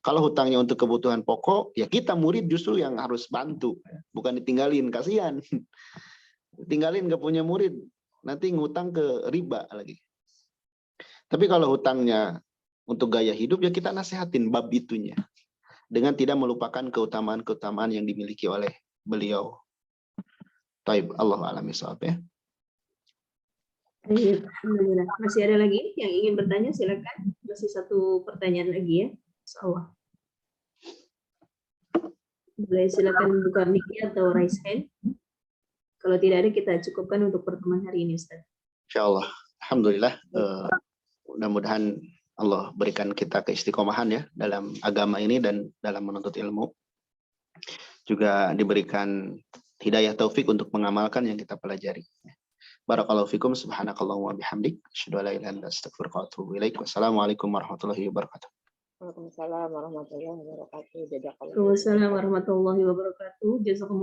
Kalau hutangnya untuk kebutuhan pokok, ya kita murid justru yang harus bantu. Bukan ditinggalin, kasihan. Tinggalin nggak punya murid, nanti ngutang ke riba lagi. Tapi kalau hutangnya untuk gaya hidup, ya kita nasehatin bab itunya. Dengan tidak melupakan keutamaan-keutamaan yang dimiliki oleh beliau. Taib, Allah alami sawab ya. Alhamdulillah. Masih ada lagi yang ingin bertanya, silakan. Masih satu pertanyaan lagi ya. Insyaallah. Boleh silakan buka mic-nya atau raise hand. Kalau tidak ada, kita cukupkan untuk pertemuan hari ini, Ustaz. Insyaallah. Alhamdulillah. Mudah-mudahan Allah berikan kita keistiqomahan ya dalam agama ini dan dalam menuntut ilmu. Juga diberikan hidayah taufik untuk mengamalkan yang kita pelajari. Barakallahu fikum, subhanakallahumma bihamdik, asyhadu an la ilaha illa anta, astaghfiruka wa atubu ilaik. Wassalamualaikum warahmatullahi wabarakatuh. Waalaikumsalam warahmatullahi wabarakatuh. Waalaikumsalam warahmatullahi wabarakatuh. Jazakumullah.